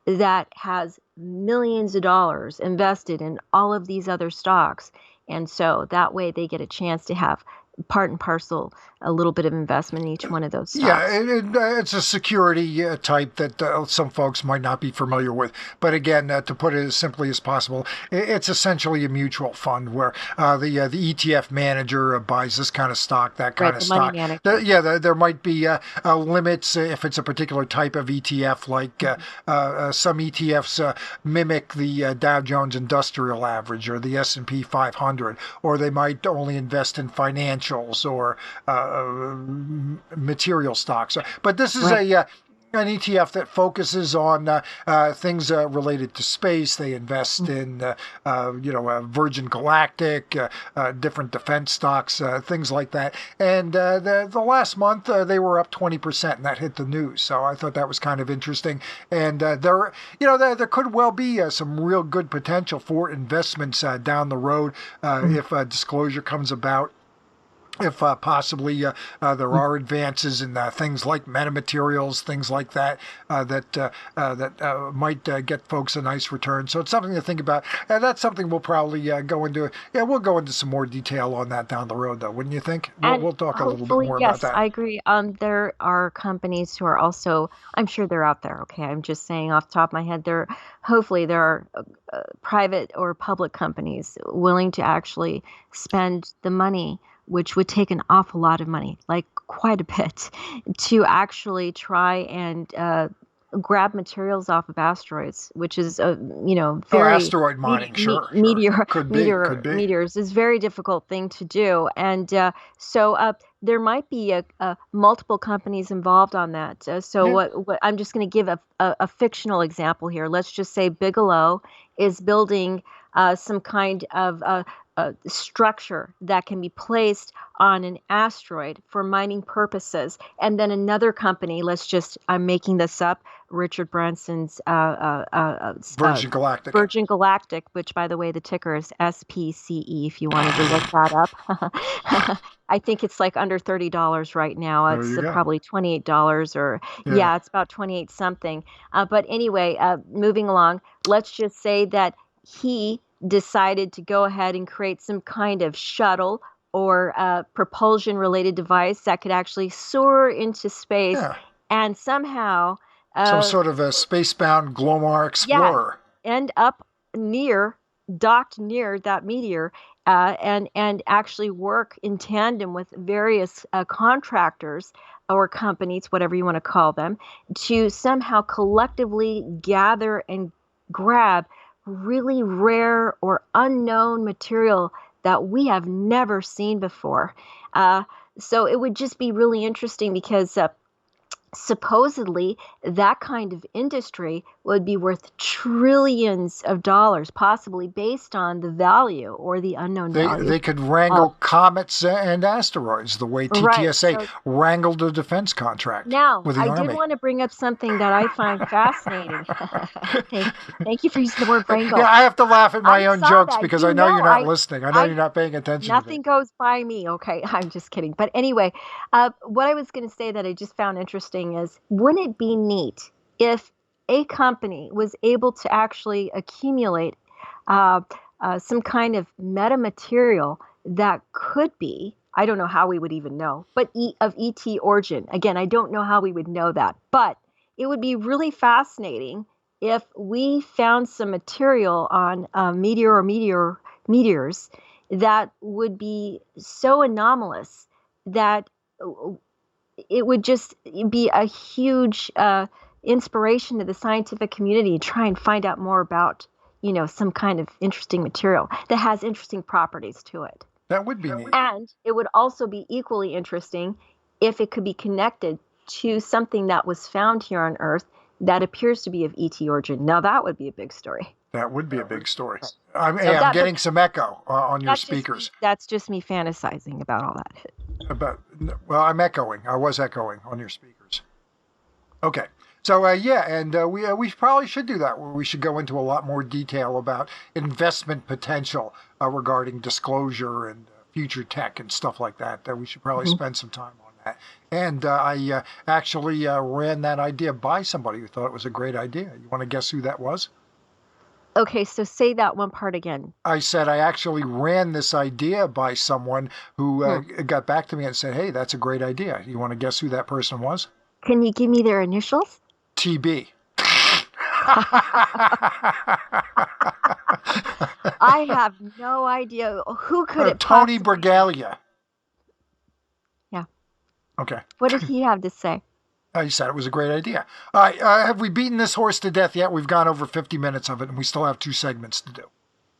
that has millions of dollars invested in all of these other stocks. And so that way they get a chance to have part and parcel a little bit of investment in each one of those stocks. Yeah, it's a security type that some folks might not be familiar with. But again, to put it as simply as possible, it's essentially a mutual fund where the ETF manager buys this kind of stock, that kind Right, of the money stock. manager. There might be limits if it's a particular type of ETF, like some ETFs mimic the Dow Jones Industrial Average or the S&P 500, or they might only invest in financials or material stocks. But this is Right. an ETF that focuses on things related to space. They invest in, Virgin Galactic, different defense stocks, things like that. And the last month they were up 20%, and that hit the news. So I thought that was kind of interesting. And there could well be some real good potential for investments down the road if disclosure comes about. If possibly there are advances in things like metamaterials, things like that, that might get folks a nice return. So it's something to think about. And that's something we'll probably go into. Yeah, we'll go into some more detail on that down the road, though, wouldn't you think? And We'll talk a little bit hopefully, more about yes, that. I agree. There are companies who are also, I'm sure they're out there. Okay, I'm just saying off the top of my head, hopefully there are private or public companies willing to actually spend the money, which would take an awful lot of money, like quite a bit, to actually try and grab materials off of asteroids, which is very Asteroid mining, sure. Could be. meteors is a very difficult thing to do, and so there might be multiple companies involved on that. So Yeah. what I'm just going to give a fictional example here. Let's just say Bigelow is building some kind of structure that can be placed on an asteroid for mining purposes. And then another company, I'm making this up, Richard Branson's Virgin Galactic. Virgin Galactic, which, by the way, the ticker is SPCE, if you wanted to look that up. I think it's like under $30 right now. There It's you go. probably $28 or, Yeah. it's about 28 something. But anyway, moving along, let's just say that he decided to go ahead and create some kind of shuttle or propulsion related device that could actually soar into space Yeah. and somehow Some sort of a space-bound Glomar yeah, explorer. end up near docked near that meteor, and actually work in tandem with various contractors or companies, whatever you want to call them, to somehow collectively gather and grab really rare or unknown material that we have never seen before. Uh, so it would just be really interesting because supposedly that kind of industry would be worth trillions of dollars, possibly based on the value or the unknown value. They could wrangle comets and asteroids the way Right. TTSA So wrangled a defense contract now, with the I did Army. want to bring up something that I find fascinating. Thank you for using the word Yeah, wrangle. I have to laugh at my I own saw jokes that. because You I know know, you're not listening. I know you're I not paying attention to me. nothing goes by me. Okay, I'm just kidding. But anyway, what I was going to say that I just found interesting is, wouldn't it be neat if a company was able to actually accumulate uh, some kind of metamaterial that could be, I don't know how we would even know, but of ET origin. Again, I don't know how we would know that, but it would be really fascinating if we found some material on meteors that would be so anomalous that it would just be a huge inspiration to the scientific community to try and find out more about, some kind of interesting material that has interesting properties to it. That would be neat. And it would also be equally interesting if it could be connected to something that was found here on Earth that appears to be of ET origin. Now, that would be a big story. That would be a big story. So I'm that, but getting some echo on your that's just speakers. that's just me fantasizing about all that. Well, I'm echoing. I was echoing on your speakers. Okay. So we probably should do that. We should go into a lot more detail about investment potential regarding disclosure and future tech and stuff like that. We should probably spend some time on that. And I actually ran that idea by somebody who thought it was a great idea. You want to guess who that was? Okay, so say that one part again. I said I actually ran this idea by someone who got back to me and said, "Hey, that's a great idea." You want to guess who that person was? Can you give me their initials? TB. I have no idea. Who could it Tony possibly be? Bragalia. Yeah. Okay. What did he have to say? He said it was a great idea. All right. Have we beaten this horse to death yet? We've gone over 50 minutes of it, and we still have 2 segments to do.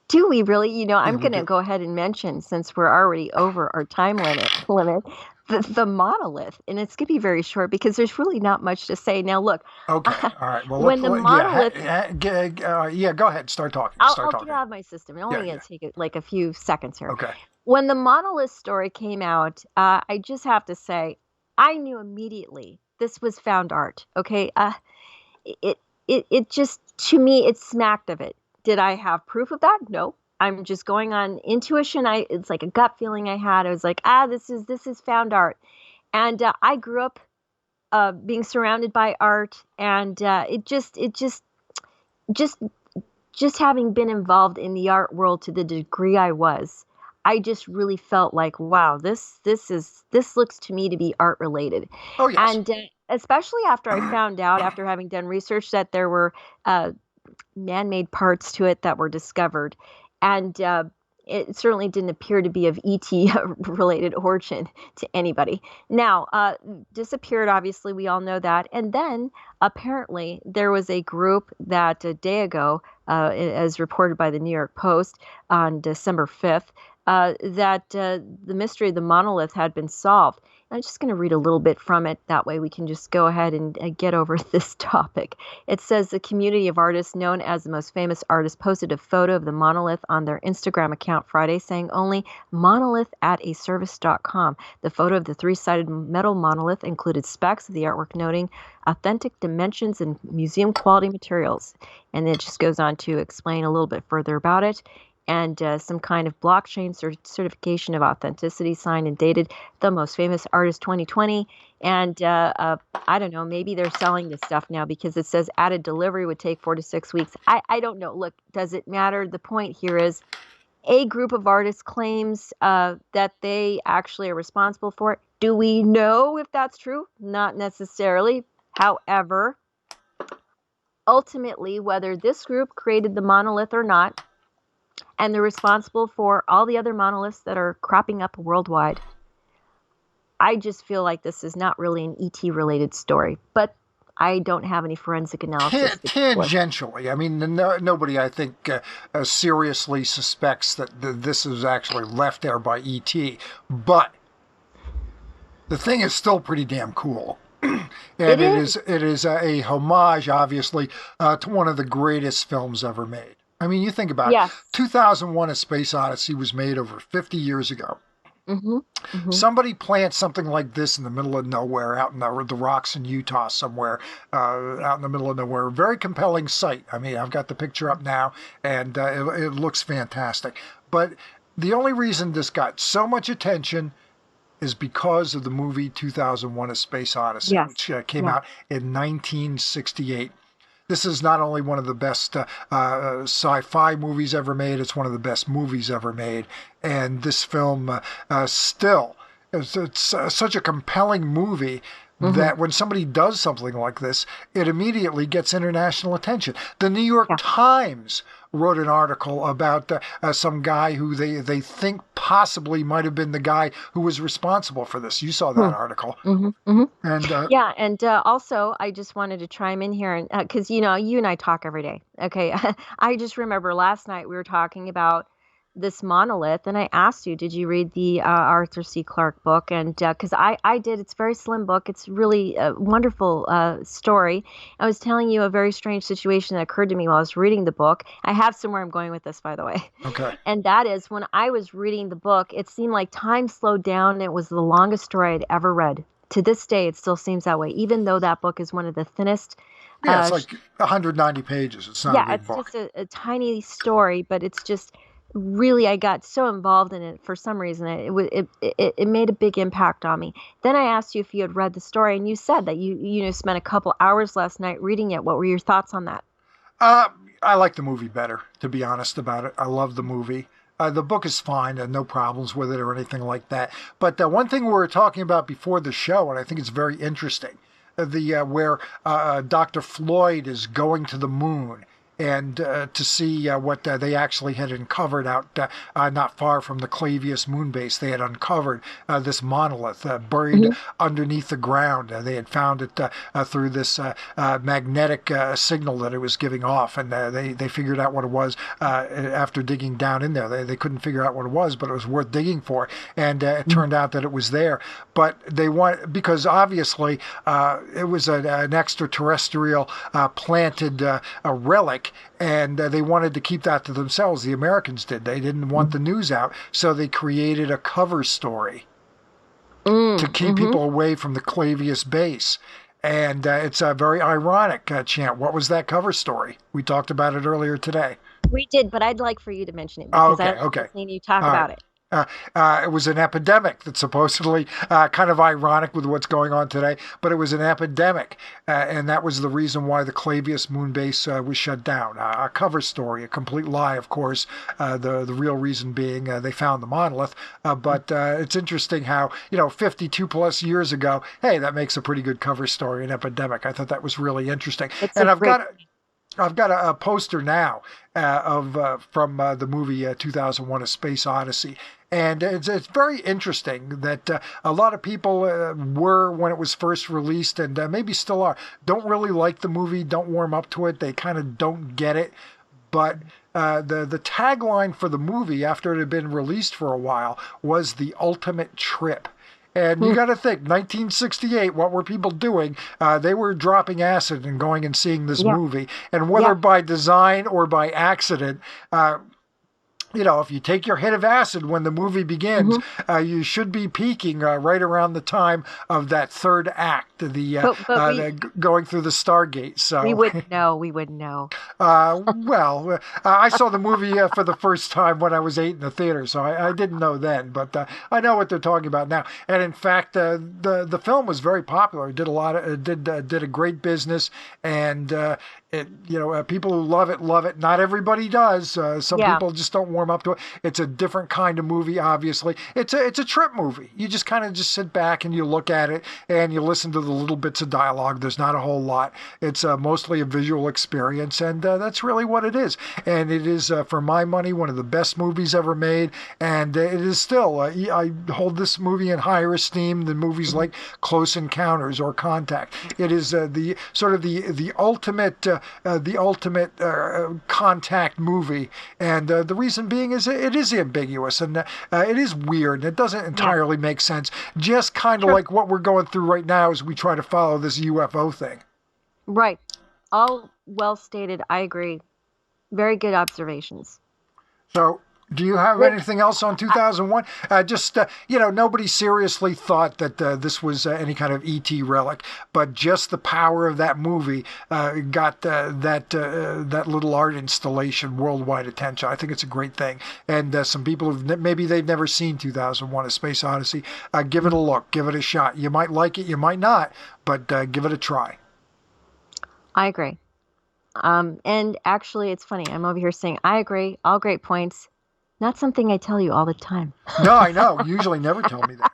Do we really? I'm we going to do. go ahead and mention, since we're already over our time limit, the monolith. And it's going to be very short because there's really not much to say. Now, look. Okay. All right. Well, when the monolith. Go ahead. Start talking. I'll get out of my system. It's only going to take like a few seconds here. Okay. When the monolith story came out, I just have to say, I knew immediately this was found art. Okay. It just, to me, it smacked of it. Did I have proof of that? No. I'm just going on intuition. It's like a gut feeling I had. I was like, this is found art. And I grew up being surrounded by art, and it just having been involved in the art world to the degree I was, I just really felt like, wow, this looks to me to be art related. Oh, yes. And especially after I found out, after having done research, that there were man-made parts to it that were discovered, and it certainly didn't appear to be of ET related origin to anybody. Now, disappeared, obviously, we all know that. And then apparently there was a group that a day ago, as reported by the New York Post on December 5th, that the mystery of the monolith had been solved. I'm just going to read a little bit from it. That way we can just go ahead and get over this topic. It says the community of artists known as the most famous artists posted a photo of the monolith on their Instagram account Friday, saying only monolith@aservice.com. The photo of the 3-sided metal monolith included specs of the artwork noting authentic dimensions and museum quality materials. And it just goes on to explain a little bit further about it. And some kind of blockchain certification of authenticity, signed and dated the most famous artist 2020. And I don't know, maybe they're selling this stuff now because it says added delivery would take 4 to 6 weeks. I don't know. Look, does it matter? The point here is a group of artists claims that they actually are responsible for it. Do we know if that's true? Not necessarily. However, ultimately, whether this group created the monolith or not, And they're responsible for all the other monoliths that are cropping up worldwide. I just feel like this is not really an ET related story, but I don't have any forensic analysis. Tangentially, I mean, nobody, I think, seriously suspects that this is actually left there by ET, but the thing is still pretty damn cool. And it is a homage, obviously, to one of the greatest films ever made. I mean, you think about it. 2001: A Space Odyssey was made over 50 years ago. Mm-hmm. Mm-hmm. Somebody plants something like this in the middle of nowhere, out in the rocks in Utah somewhere, out in the middle of nowhere. Very compelling sight. I mean, I've got the picture up now, and it looks fantastic. But the only reason this got so much attention is because of the movie 2001: A Space Odyssey, which came out in 1968. This is not only one of the best sci-fi movies ever made, it's one of the best movies ever made. And this film still, it's such a compelling movie that when somebody does something like this, it immediately gets international attention. The New York Times wrote an article about some guy who they think possibly might have been the guy who was responsible for this. You saw that article. And and also I just wanted to chime in here, and because you and I talk every day. Okay, I just remember last night we were talking about this monolith, and I asked you, did you read the Arthur C. Clarke book? And because I did. It's a very slim book. It's really a wonderful story. I was telling you a very strange situation that occurred to me while I was reading the book. I have somewhere I'm going with this, by the way. Okay. And that is, when I was reading the book, it seemed like time slowed down, and it was the longest story I'd ever read. To this day, it still seems that way, even though that book is one of the thinnest. Yeah, it's like 190 pages. It's not a big book. It's just a tiny story, but it's just really, I got so involved in it for some reason. It made a big impact on me. Then I asked you if you had read the story, and you said that you spent a couple hours last night reading it. What were your thoughts on that? I like the movie better, to be honest about it. I love the movie. The book is fine, and no problems with it or anything like that. But one thing we were talking about before the show, and I think it's very interesting, where Dr. Floyd is going to the moon, and to see what they actually had uncovered out not far from the Clavius moon base. They had uncovered this monolith buried underneath the ground. They had found it through this magnetic signal that it was giving off, and they figured out what it was after digging down in there. They couldn't figure out what it was, but it was worth digging for, and it turned out that it was there. But they want, because obviously it was an extraterrestrial planted a relic, and they wanted to keep that to themselves. The Americans did. They didn't want the news out, so they created a cover story to keep people away from the Clavius base. And it's very ironic, Chant. What was that cover story? We talked about it earlier today. We did, but I'd like for you to mention it, because okay. I've seen you talk about it. It was an epidemic that's supposedly kind of ironic with what's going on today, but it was an epidemic, and that was the reason why the Clavius moon base was shut down. A cover story, a complete lie, of course, the real reason being they found the monolith, but it's interesting how, 52 plus years ago, hey, that makes a pretty good cover story, an epidemic. I thought that was really interesting. I've got a poster now from the movie 2001: A Space Odyssey. And it's very interesting that a lot of people were, when it was first released, and maybe still are, don't really like the movie, don't warm up to it. They kind of don't get it. But the tagline for the movie, after it had been released for a while, was "The Ultimate Trip." And you got to think, 1968, what were people doing? They were dropping acid and going and seeing this movie. And whether by design or by accident, if you take your hit of acid when the movie begins, you should be peaking right around the time of that third act, going through the Stargate. So we wouldn't know. We wouldn't know. I saw the movie for the first time when I was 8 in the theater, so I didn't know then, but I know what they're talking about now. And in fact, the film was very popular. It did a great business, and people who love it. Not everybody does. Some people just don't warm up to it. It's a different kind of movie, obviously. It's a trip movie. You just kind of just sit back and you look at it and you listen to the the little bits of dialogue. There's not a whole lot. It's mostly a visual experience, and that's really what it is. And it is, for my money, one of the best movies ever made. And it is still, I hold this movie in higher esteem than movies like Close Encounters or Contact. It is the sort of the ultimate contact movie, and the reason being is it is ambiguous, and it is weird, and it doesn't entirely make sense. Just kind of like what we're going through right now as we try to follow this UFO thing. Right. All well stated. I agree. Very good observations. So, do you have anything else on 2001? Nobody seriously thought that this was any kind of ET relic, but just the power of that movie got that little art installation worldwide attention. I think it's a great thing. And some people maybe they've never seen 2001: A Space Odyssey. Give it a look. Give it a shot. You might like it. You might not, but give it a try. I agree. And actually, it's funny. I'm over here saying I agree. All great points. Not something I tell you all the time. No, I know. You usually never tell me that.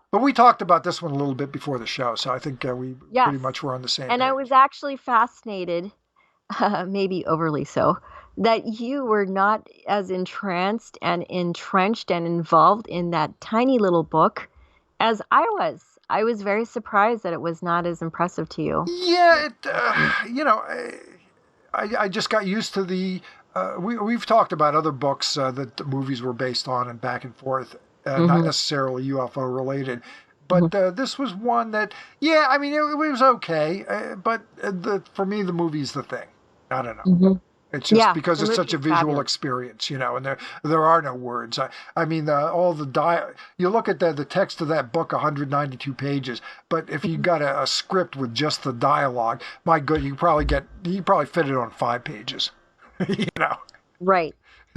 But we talked about this one a little bit before the show, so I think we pretty much were on the same page. And I was actually fascinated, maybe overly so, that you were not as entranced and entrenched and involved in that tiny little book as I was. I was very surprised that it was not as impressive to you. Yeah, I just got used to the... we've talked about other books that the movies were based on and back and forth, not necessarily UFO related. But this was one that, it was okay. But for me, the movie's the thing. I don't know. It's just because it's such a visual experience, and there are no words. All the you look at the text of that book, 192 pages, but if you got a script with just the dialogue, my good, you probably fit it on 5 pages. Right.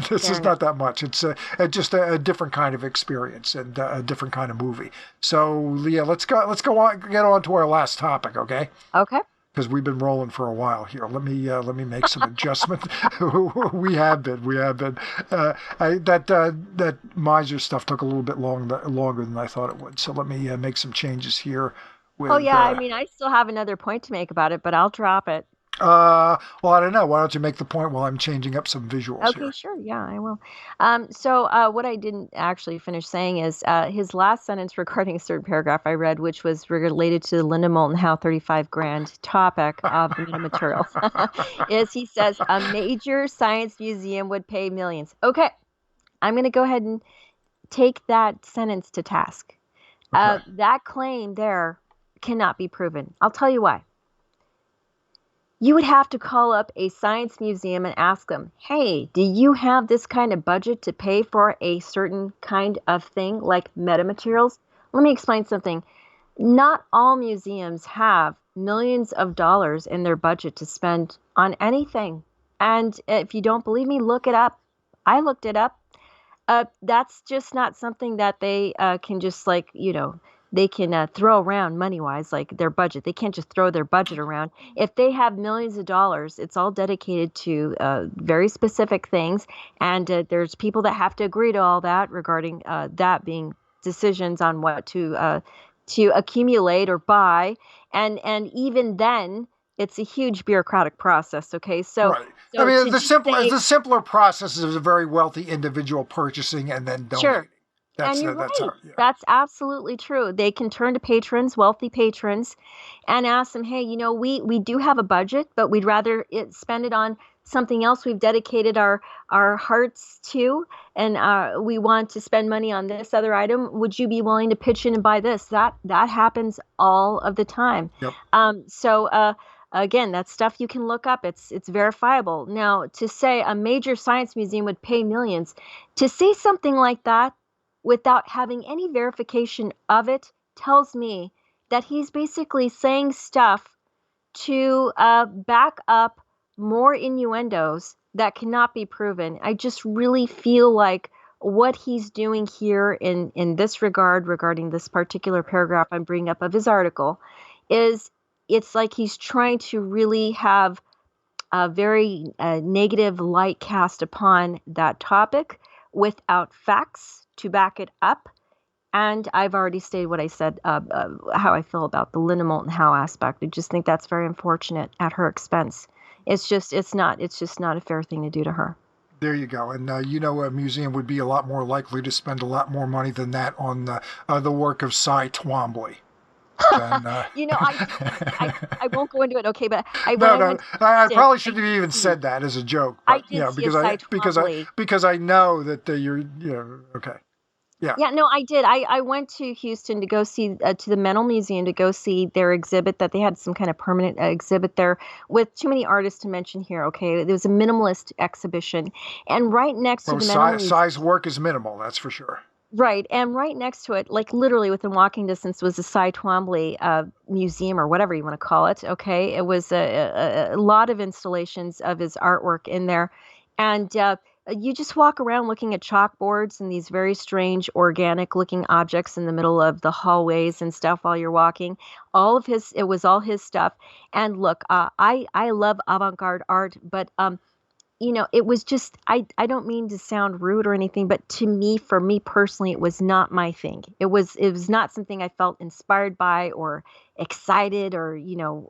This is not that much. It's just a different kind of experience and a different kind of movie. So, Leah, let's go on, get on to our last topic, okay? Okay. Because we've been rolling for a while here. Let me make some adjustments. we have been. That Mizer stuff took a little bit longer than I thought it would. So let me make some changes here. I still have another point to make about it, but I'll drop it. Well, I don't know. Why don't you make the point while I'm changing up some visuals here? Okay, sure. Yeah, I will. What I didn't actually finish saying is his last sentence regarding a certain paragraph I read, which was related to the Linda Moulton Howe 35 grand topic of the Metamaterials, is he says a major science museum would pay millions. Okay, I'm going to go ahead and take that sentence to task. Okay. That claim there cannot be proven. I'll tell you why. You would have to call up a science museum and ask them, hey, do you have this kind of budget to pay for a certain kind of thing like metamaterials? Let me explain something. Not all museums have millions of dollars in their budget to spend on anything. And if you don't believe me, look it up. I looked it up. That's just not something that they can just they can throw around money-wise, like their budget. They can't just throw their budget around. If they have millions of dollars, it's all dedicated to very specific things. And there's people that have to agree to all that regarding that being decisions on what to accumulate or buy. And even then, it's a huge bureaucratic process, okay? So, right. So the simpler process is a very wealthy individual purchasing and then donating. Sure. That's absolutely true. They can turn to patrons, wealthy patrons, and ask them, hey, we do have a budget, but we'd rather spend it on something else we've dedicated our hearts to, and we want to spend money on this other item. Would you be willing to pitch in and buy this? That happens all of the time. Yep. Again, that's stuff you can look up. It's verifiable. Now, to say a major science museum would pay millions, to say something like that without having any verification of it tells me that he's basically saying stuff to back up more innuendos that cannot be proven. I just really feel like what he's doing here in this regarding this particular paragraph I'm bringing up of his article is it's like he's trying to really have a very negative light cast upon that topic without facts to back it up. And I've already stated what I said, how I feel about the Linda Moulton Howe aspect. I just think that's very unfortunate at her expense. It's just not a fair thing to do to her. There you go. And a museum would be a lot more likely to spend a lot more money than that on the work of Cy Twombly. Than, I won't go into it. Okay, but I probably shouldn't have even said that as a joke. But, I did because I know that you're okay. Yeah. Yeah, no, I did. I went to Houston to go see to the Mental Museum to go see their exhibit that they had some kind of permanent exhibit there with too many artists to mention here. Okay, it was a minimalist exhibition, and right next to the Mental Museum, Cy's work is minimal. That's for sure. Right, and right next to it, like literally within walking distance, was the Cy Twombly museum or whatever you want to call it. Okay, it was a lot of installations of his artwork in there, and you just walk around looking at chalkboards and these very strange organic-looking objects in the middle of the hallways and stuff while you're walking. It was all his stuff. And look, I love avant-garde art, but it was just, I don't mean to sound rude or anything, but for me personally, it was not my thing. It was not something I felt inspired by or excited or,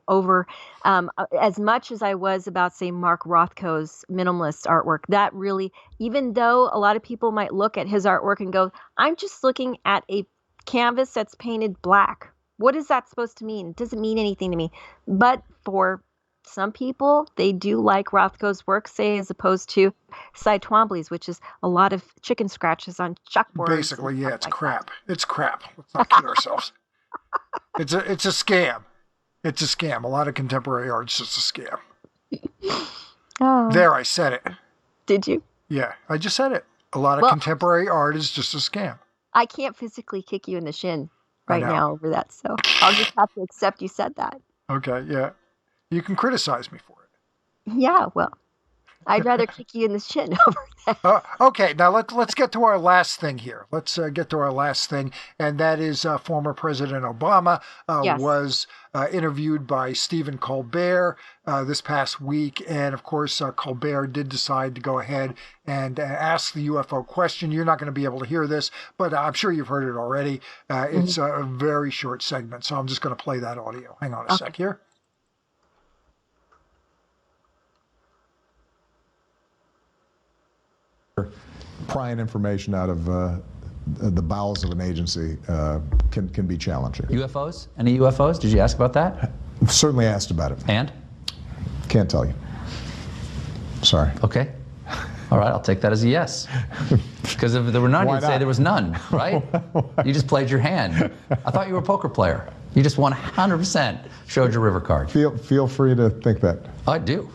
over as much as I was about, say, Mark Rothko's minimalist artwork. That really, even though a lot of people might look at his artwork and go, I'm just looking at a canvas that's painted black. What is that supposed to mean? It doesn't mean anything to me. But for some people, they do like Rothko's work, say, as opposed to Cy Twombly's, which is a lot of chicken scratches on chalkboards. Basically, yeah, it's crap. It's crap. Let's not kid ourselves. It's a scam. It's a scam. A lot of contemporary art's just a scam. Oh. There, I said it. Did you? Yeah, I just said it. A lot of contemporary art is just a scam. I can't physically kick you in the shin right now over that, so I'll just have to accept you said that. Okay, yeah. You can criticize me for it. Yeah, well, I'd rather kick you in the shin over that. Okay, now let's get to our last thing here. Let's get to our last thing, and that is former President Obama was interviewed by Stephen Colbert this past week, and of course Colbert did decide to go ahead and ask the UFO question. You're not going to be able to hear this, but I'm sure you've heard it already. It's a very short segment, so I'm just going to play that audio. Hang on a sec here. Prying information out of the bowels of an agency can be challenging. UFOs? Any UFOs? Did you ask about that? I've certainly asked about it. And? Can't tell you. Sorry. Okay. All right, I'll take that as a yes. Because if there were none, you'd say there was none, right? You just played your hand. I thought you were a poker player. You just 100% showed your river card. Feel free to think that. I do.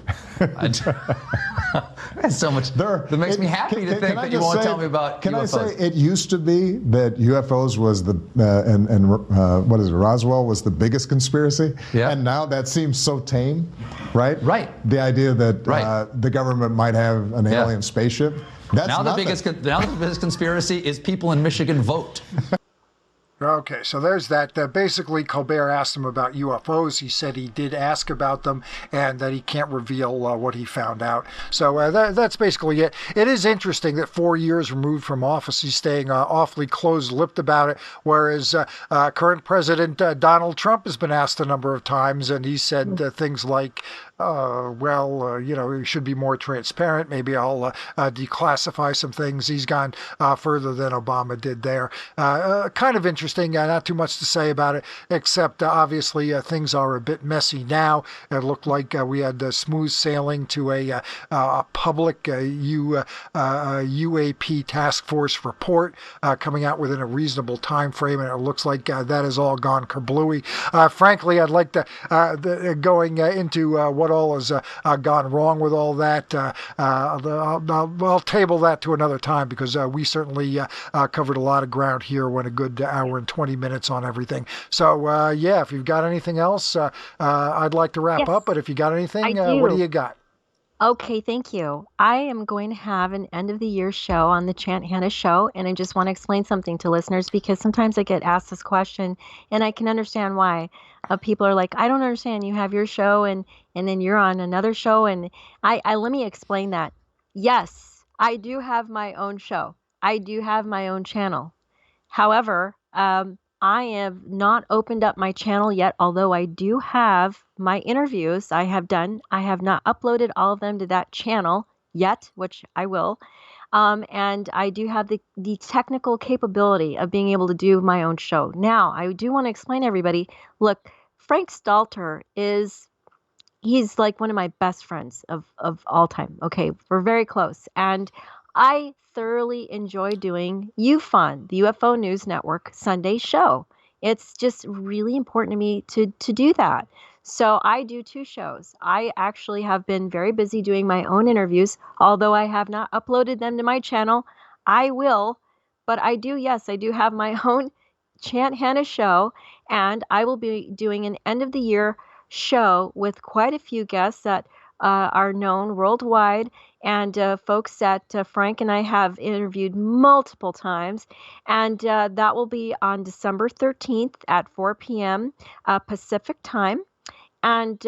There's so much that makes me happy to think that you won't tell me about Can UFOs. I say it used to be that UFOs was the what is it? Roswell was the biggest conspiracy, and now that seems so tame, right? Right. The idea that the government might have an alien spaceship. That's now the biggest conspiracy is people in Michigan vote. Okay, so there's that. Basically, Colbert asked him about UFOs. He said he did ask about them and that he can't reveal what he found out. So that's basically it. It is interesting that 4 years removed from office, he's staying awfully close-lipped about it, whereas current President Donald Trump has been asked a number of times, and he said things like, you should be more transparent. Maybe I'll declassify some things. He's gone further than Obama did there. Kind of interesting. Not too much to say about it, except obviously things are a bit messy now. It looked like we had smooth sailing to a public UAP task force report coming out within a reasonable time frame, and it looks like that has all gone kerblooey. Frankly, I'd like to going into what all has gone wrong with all that. I'll table that to another time because we certainly covered a lot of ground here. Went a good hour and 20 minutes on everything. So if you've got anything else, I'd like to wrap up. But if you got anything, what do you got? Okay, thank you. I am going to have an end of the year show on the Chant Hannah Show, and I just want to explain something to listeners because sometimes I get asked this question, and I can understand why. People are like, I don't understand. You have your show, and then you're on another show, and I let me explain that. Yes, I do have my own show. I do have my own channel. However, I have not opened up my channel yet, although I do have my interviews I have done. I have not uploaded all of them to that channel yet, which I will. And I do have the technical capability of being able to do my own show. Now, I do want to explain to everybody, look, Frank Stalter he's like one of my best friends of all time. Okay, we're very close. And I thoroughly enjoy doing UFON, the UFO News Network Sunday show. It's just really important to me to do that. So I do 2 shows. I actually have been very busy doing my own interviews, although I have not uploaded them to my channel. I will, but I do have my own Chant Hannah show, and I will be doing an end of the year show with quite a few guests that are known worldwide, and folks that Frank and I have interviewed multiple times. And that will be on December 13th at 4 p.m. Pacific time. And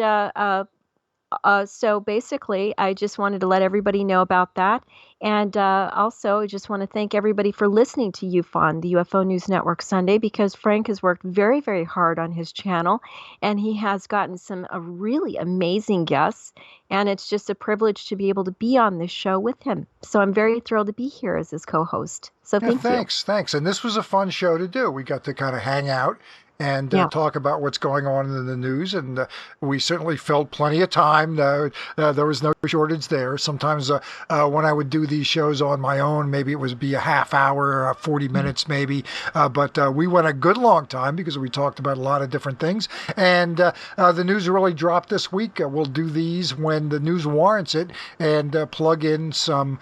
so basically, I just wanted to let everybody know about that. And also, I just want to thank everybody for listening to UFON, the UFO News Network Sunday, because Frank has worked very, very hard on his channel, and he has gotten some really amazing guests. And it's just a privilege to be able to be on this show with him. So I'm very thrilled to be here as his co-host. So thank you. Thanks. And this was a fun show to do. We got to kind of hang out and talk about what's going on in the news. And we certainly filled plenty of time. There was no shortage there. Sometimes when I would do these shows on my own, maybe it would be a half hour, 40 minutes maybe. But we went a good long time because we talked about a lot of different things. And the news really dropped this week. We'll do these when the news warrants it and plug in some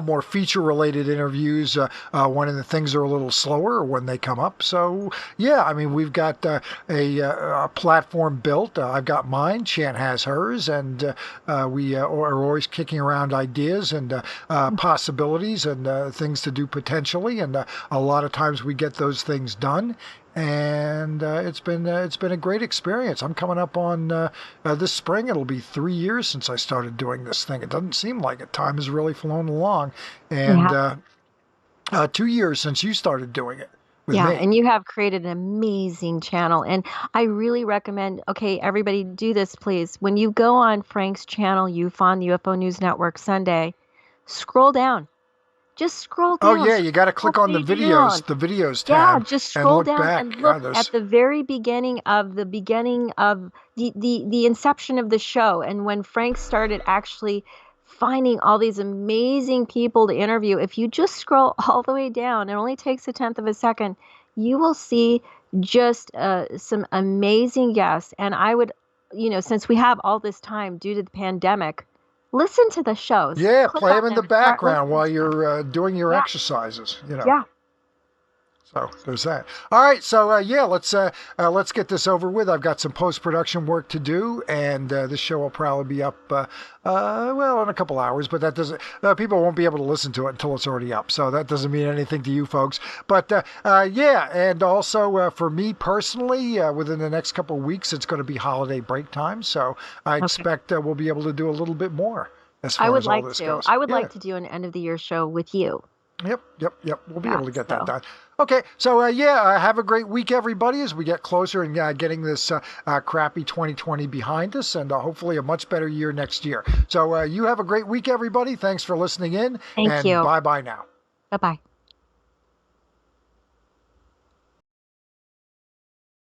more feature-related interviews when the things are a little slower or when they come up. So, we've got a platform built. I've got mine. Chant has hers. And we are always kicking around ideas and possibilities and things to do potentially. And a lot of times we get those things done. And it's been a great experience. I'm coming up on this spring. It'll be 3 years since I started doing this thing. It doesn't seem like it. Time has really flown along. And 2 years since you started doing it with me. And you have created an amazing channel. And I really recommend, everybody do this, please. When you go on Frank's channel, UFON, the UFO News Network Sunday, scroll down. Just scroll down. Oh, yeah, you got to click on the videos tab. Yeah, just scroll down back. and look at the very beginning of the inception of the show. And when Frank started actually finding all these amazing people to interview, if you just scroll all the way down, it only takes 1/10 of a second, you will see just some amazing guests. And I would, since we have all this time due to the pandemic, listen to the shows. Yeah, play them in the background while you're doing your exercises. Yeah. So there's that. All right, so let's get this over with. I've got some post-production work to do, and this show will probably be up in a couple hours. But that doesn't. People won't be able to listen to it until it's already up. So that doesn't mean anything to you folks. But and also for me personally, within the next couple of weeks, it's going to be holiday break time. So I expect we'll be able to do a little bit more as far as all this goes. I would like to do an end of the year show with you. Yep. We'll be able to get that done. Okay, so have a great week, everybody, as we get closer and getting this crappy 2020 behind us, and hopefully a much better year next year. So you have a great week, everybody. Thanks for listening in. Thank you. Bye-bye now. Bye-bye.